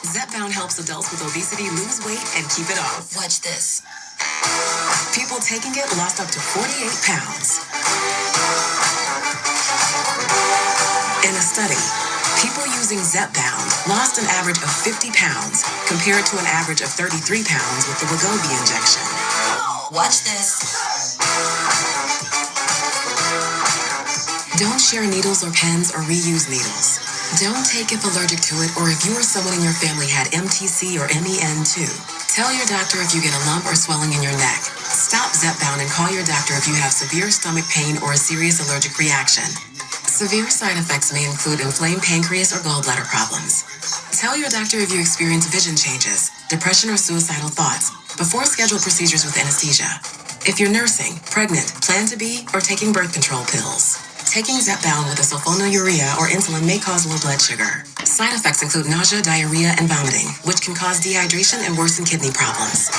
Zepbound helps adults with obesity lose weight and keep it off. Watch this. People taking it lost up to 48 pounds. In a study, people using Zepbound lost an average of 50 pounds compared to an average of 33 pounds with the Wegovy injection. Watch this. Don't share needles or pens or reuse needles. Don't take if allergic to it or if you or someone in your family had MTC or MEN too. Tell your doctor if you get a lump or swelling in your neck. Stop Zepbound and call your doctor if you have severe stomach pain or a serious allergic reaction. Severe side effects may include inflamed pancreas or gallbladder problems. Tell your doctor if you experience vision changes, depression or suicidal thoughts before scheduled procedures with anesthesia. If you're nursing, pregnant, plan to be, or taking birth control pills. Taking Zepbound with a sulfonylurea or insulin may cause low blood sugar. Side effects include nausea, diarrhea, and vomiting, which can cause dehydration and worsen kidney problems.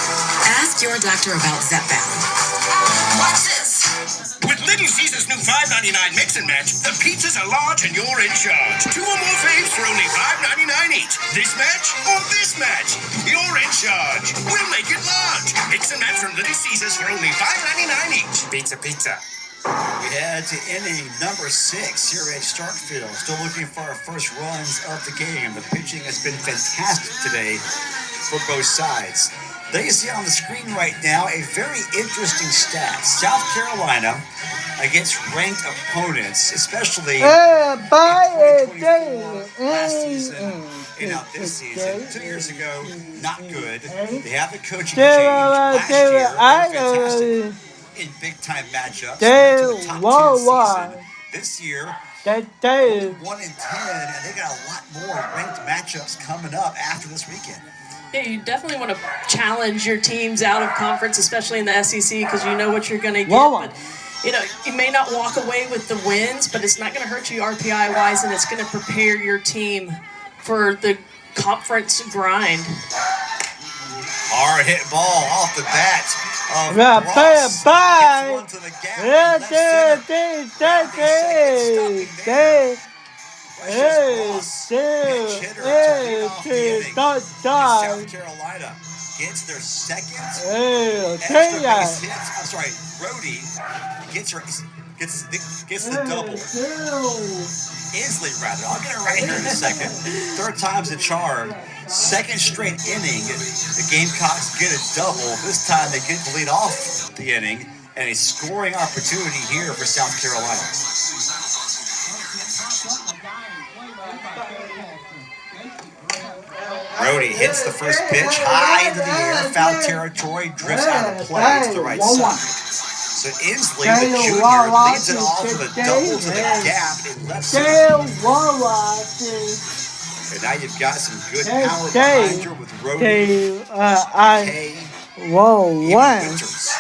Ask your doctor about Zepbound. Watch this. With Little Caesars new $5.99 mix and match, the pizzas are large and you're in charge. 2 or more faves for only $5.99 each. This match or this match? You're in charge. We'll make it large. Mix and match from Little Caesars for only $5.99 each. Pizza, pizza. We head to inning number 6 here at Starkville. Still looking for our first runs of the game. The pitching has been fantastic today for both sides. There you see on the screen right now a very interesting stat. South Carolina against ranked opponents, especially in 2024, last season, and out this season. 2 years ago, not good. They have a coaching change. Last year, they were fantastic in big-time matchups. To the top 10 season. This year, 1-10, and they got a lot more ranked matchups coming up after this weekend. Yeah, you definitely want to challenge your teams out of conference, especially in the SEC, because you know what you're going to get. But, you may not walk away with the wins, but it's not going to hurt you RPI-wise, and it's going to prepare your team for the conference grind. Hard hit ball off the bat. Ross gets one to the gap. South Carolina gets their second extra base hit. I'm sorry, Brody gets the double. Inslee, rather. I'll get it right here in a second. 3rd time's the charm. Second straight inning, the Gamecocks get a double. This time they get the lead off the inning, and a scoring opportunity here for South Carolina. Brody hits the first pitch high into the air, foul territory, drifts out of play to the right side. So Inslee, the junior, leads it off with a double to the gap in left center. And now you've got some good power behind you with Brody, McKay, even Winters.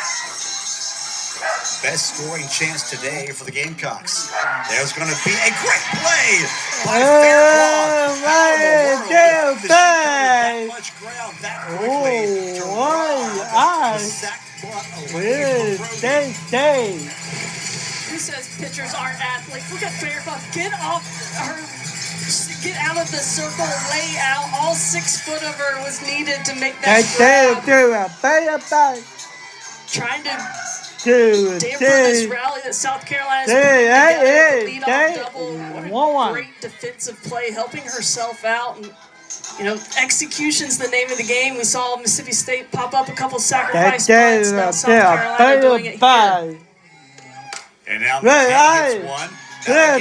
Best scoring chance today for the Gamecocks. There's going to be a great play by Faircloth. How in the world did she cover that much ground that quickly to run the sack butt away from Brody? Who says pitchers aren't athletes? Look at Faircloth. Get out of the circle, lay out. All 6 foot of her was needed to make that grab. Trying to damper this rally that South Carolina's putting together with the leadoff double. What a great defensive play, helping herself out. And, execution's the name of the game. We saw Mississippi State pop up a couple sacrifice punts. Now South Carolina doing it here. And now McKay hits one. The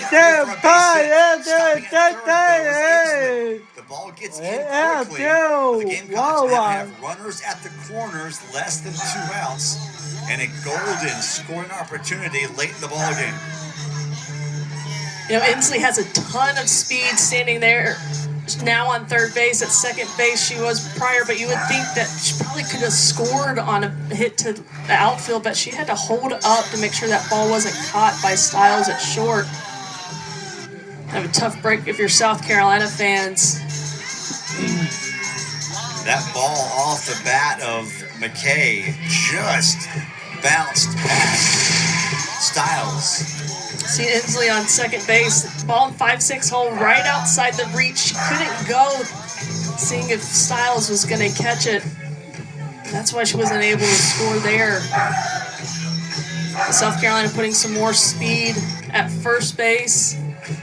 ball gets in quickly. The Gamecocks now have runners at the corners, less than 2 outs, and a golden scoring opportunity late in the ball game. Inslee has a ton of speed standing there now on third base. At second base she was prior, but you would think that she probably could have scored on a hit to the outfield, but she had to hold up to make sure that ball wasn't caught by Styles at short. Have a tough break if you're South Carolina fans. That ball off the bat of McKay just bounced past Styles. See Inslee on second base. Ball in 5-6 hole right outside the reach. She couldn't go, seeing if Styles was going to catch it. That's why she wasn't able to score there. South Carolina putting some more speed at first base.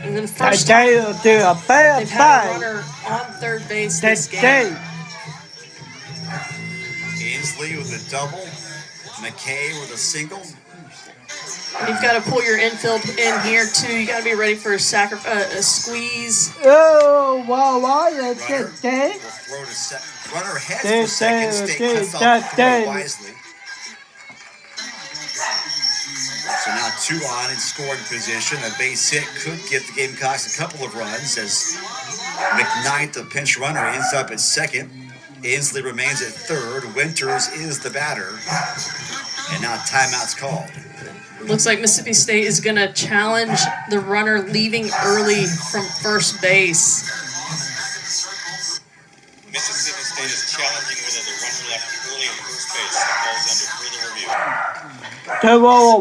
And then first time they've had a runner on third base this game. Inslee with a double. McKay with a single. And you've got to pull your infield in here too. You got to be ready for a squeeze. Oh, wow, that's Runner will throw to second. Runner heads for second. State cuts off the throw wisely. So now 2 on in scoring position. A base hit could give the Gamecocks a couple of runs as McKnight, the pinch runner, ends up at second. Inslee remains at third. Winters is the batter. And now timeout's called. Looks like Mississippi State is going to challenge the runner leaving early from first base. Mississippi State is challenging whether the runner left early at first base. That falls under further review.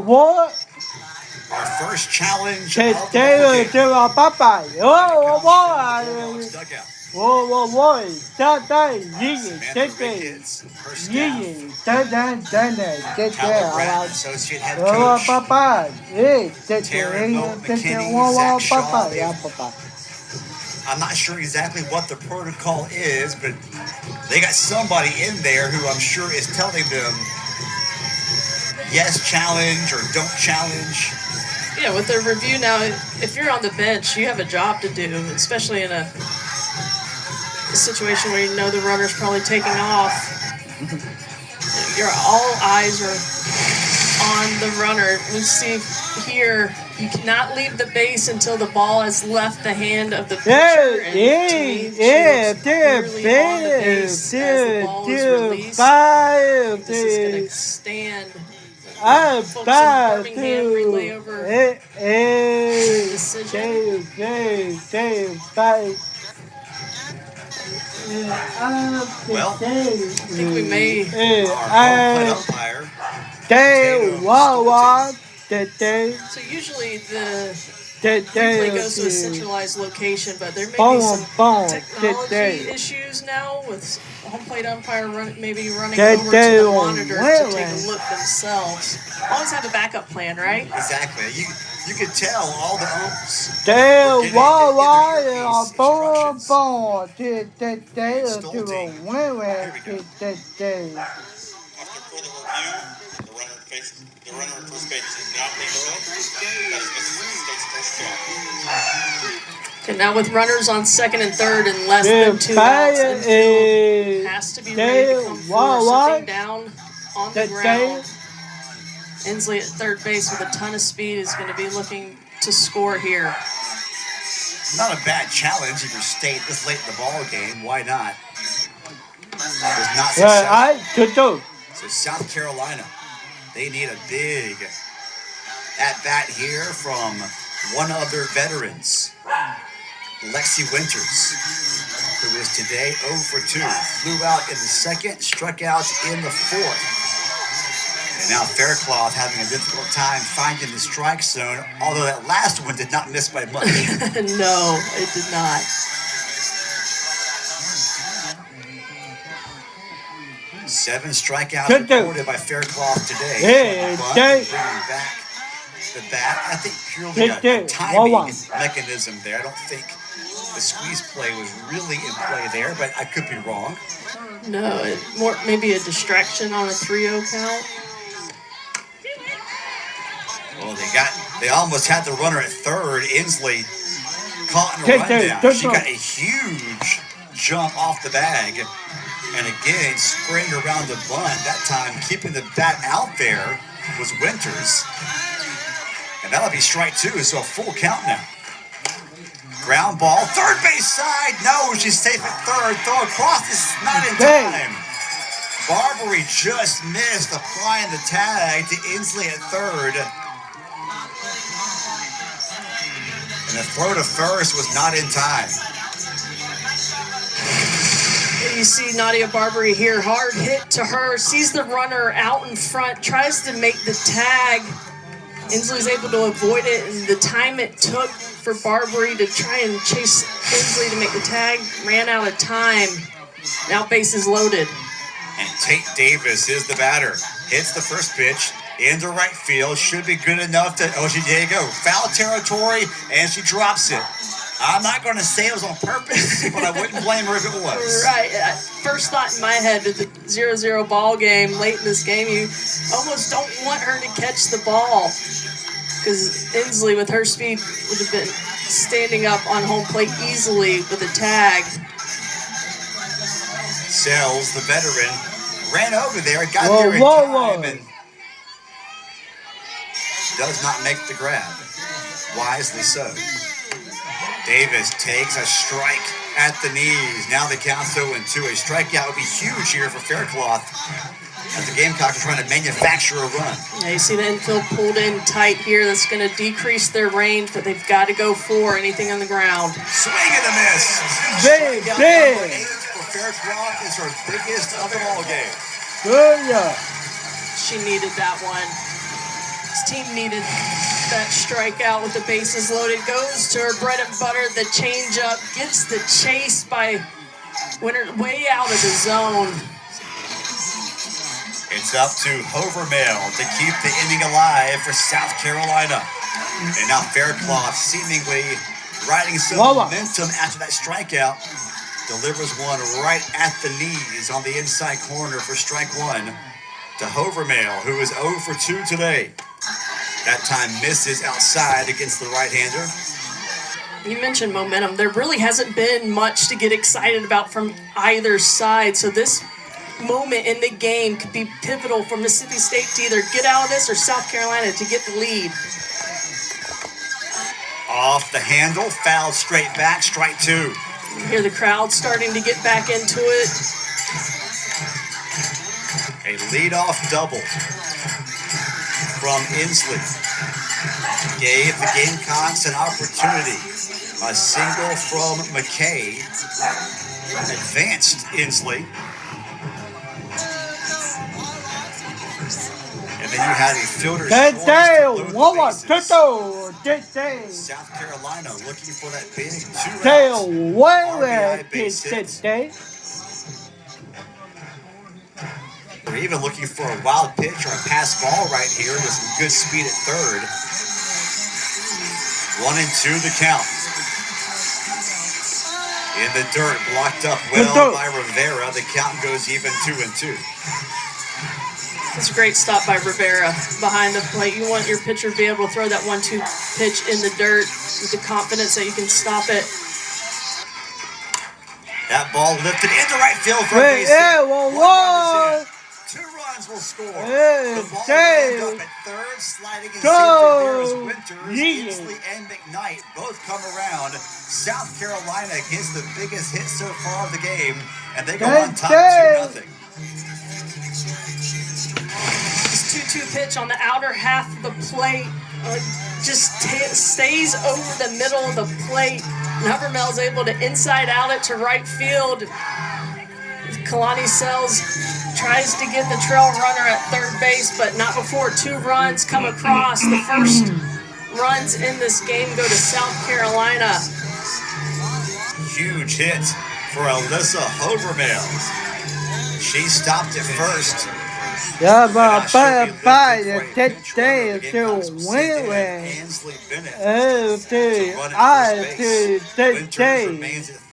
What? Our first challenge of the dugout. Associate head coach Terry McKinney, Zach Shaw. I'm not sure exactly what the protocol is, but they got somebody in there who I'm sure is telling them yes, challenge, or don't challenge. Yeah, with the review now, if you're on the bench, you have a job to do, especially in a situation where you know the runner's probably taking off. All eyes are on the runner. We see here, you cannot leave the base until the ball has left the hand of the pitcher. This is going to stand. Folks in Birmingham relay over decision. Well, I think we may. Our umpire, Taylor So usually the replay goes to a centralized location, but there may be some technology issues now with home plate umpire maybe running over to the monitor to take a look themselves. Always have a backup plan, right? Exactly. You could tell all the umps. After further review, the runner at first base did not make the hit. That is Mississippi State's first And now with runners on second and third and less than 2 outs, infield has to be ready to come for something down on the ground. Inslee at third base with a ton of speed is going to be looking to score here. Not a bad challenge if you're State this late in the ball game. Why not? Was not successful. So South Carolina, they need a big at-bat here from one of their veterans, Lexi Winters, who is today 0 for 2. Flew out in the second, struck out in the fourth. And now Faircloth having a difficult time finding the strike zone, although that last one did not miss by much. No, it did not. 7 strikeouts recorded by Faircloth today. Bringing back the bat. I think purely a timing mechanism there. I don't think the squeeze play was really in play there, but I could be wrong. No, maybe a distraction on a 3-0 count. Well, they almost had the runner at third. Inslee caught in a rundown. She got a huge jump off the bag. And again, spraying around the bunt. That time, keeping the bat out there was Winters. And that'll be strike 2, so a full count now. Ground ball, third base side. No, she's safe at third. Throw across, this is not in time. Barbary just missed applying the tag to Inslee at third. And the throw to first was not in time. You see Nadia Barbary here, hard hit to her, sees the runner out in front, tries to make the tag. Inslee's able to avoid it, and the time it took for Barbary to try and chase Inslee to make the tag ran out of time. Now bases loaded. And Tate Davis is the batter. Hits the first pitch into right field. Should be good enough to, there you go. Foul territory, and she drops it. I'm not going to say it was on purpose, but I wouldn't blame her if it was. Right. First thought in my head with the 0-0 ball game late in this game, you almost don't want her to catch the ball because Inslee, with her speed, would have been standing up on home plate easily with a tag. Sells, the veteran, ran over there, got there in time, and does not make the grab. Wisely so. Davis takes a strike at the knees. Now the count's 0-2. A strikeout would be huge here for Faircloth as the Gamecocks are trying to manufacture a run. Yeah, you see the infield pulled in tight here. That's going to decrease their range, but they've got to go for anything on the ground. Swing and a miss. Big. For Faircloth is her biggest of the ball game. Good. She needed that one. This team needed that strikeout with the bases loaded. Goes to her bread and butter, the changeup. Gets the chase by Winter way out of the zone. It's up to Hovermail to keep the inning alive for South Carolina. And now Faircloth seemingly riding some momentum after that strikeout. Delivers one right at the knees on the inside corner for strike 1 to Hovermail, who is 0 for 2 today. That time misses outside against the right-hander. You mentioned momentum. There really hasn't been much to get excited about from either side. So this moment in the game could be pivotal for Mississippi State to either get out of this or South Carolina to get the lead. Off the handle, fouled straight back, strike 2. You hear the crowd starting to get back into it. A leadoff double from Inslee gave the Gamecocks an opportunity. A single from McKay advanced Inslee. And then you had a fielder's Day, choice day, to load the Wawa, bases. day. South Carolina looking for that big Day, two-out way, RBI base hit. day. We're even looking for a wild pitch or a pass ball right here with some good speed at third. 1-2 the count. In the dirt, blocked up well by Rivera. The count goes even 2-2. It's a great stop by Rivera behind the plate. You want your pitcher to be able to throw that 1-2 pitch in the dirt with the confidence that you can stop it. That ball lifted into right field for a base hit. One run is in. 2 runs will score. The ball lined up at third, sliding in center. There's Winters, Inslee, and McKnight both come around. South Carolina gets the biggest hit so far of the game, and they go on top 2-0. This 2-2 pitch on the outer half of the plate just stays over the middle of the plate. Habermel's able to inside out it to right field. Kalani Sells tries to get the trail runner at third base, but not before 2 runs come across. The first runs in this game go to South Carolina. Huge hit for Alyssa Habermel. She stopped at first. Yeah, but day to win. Winters remains at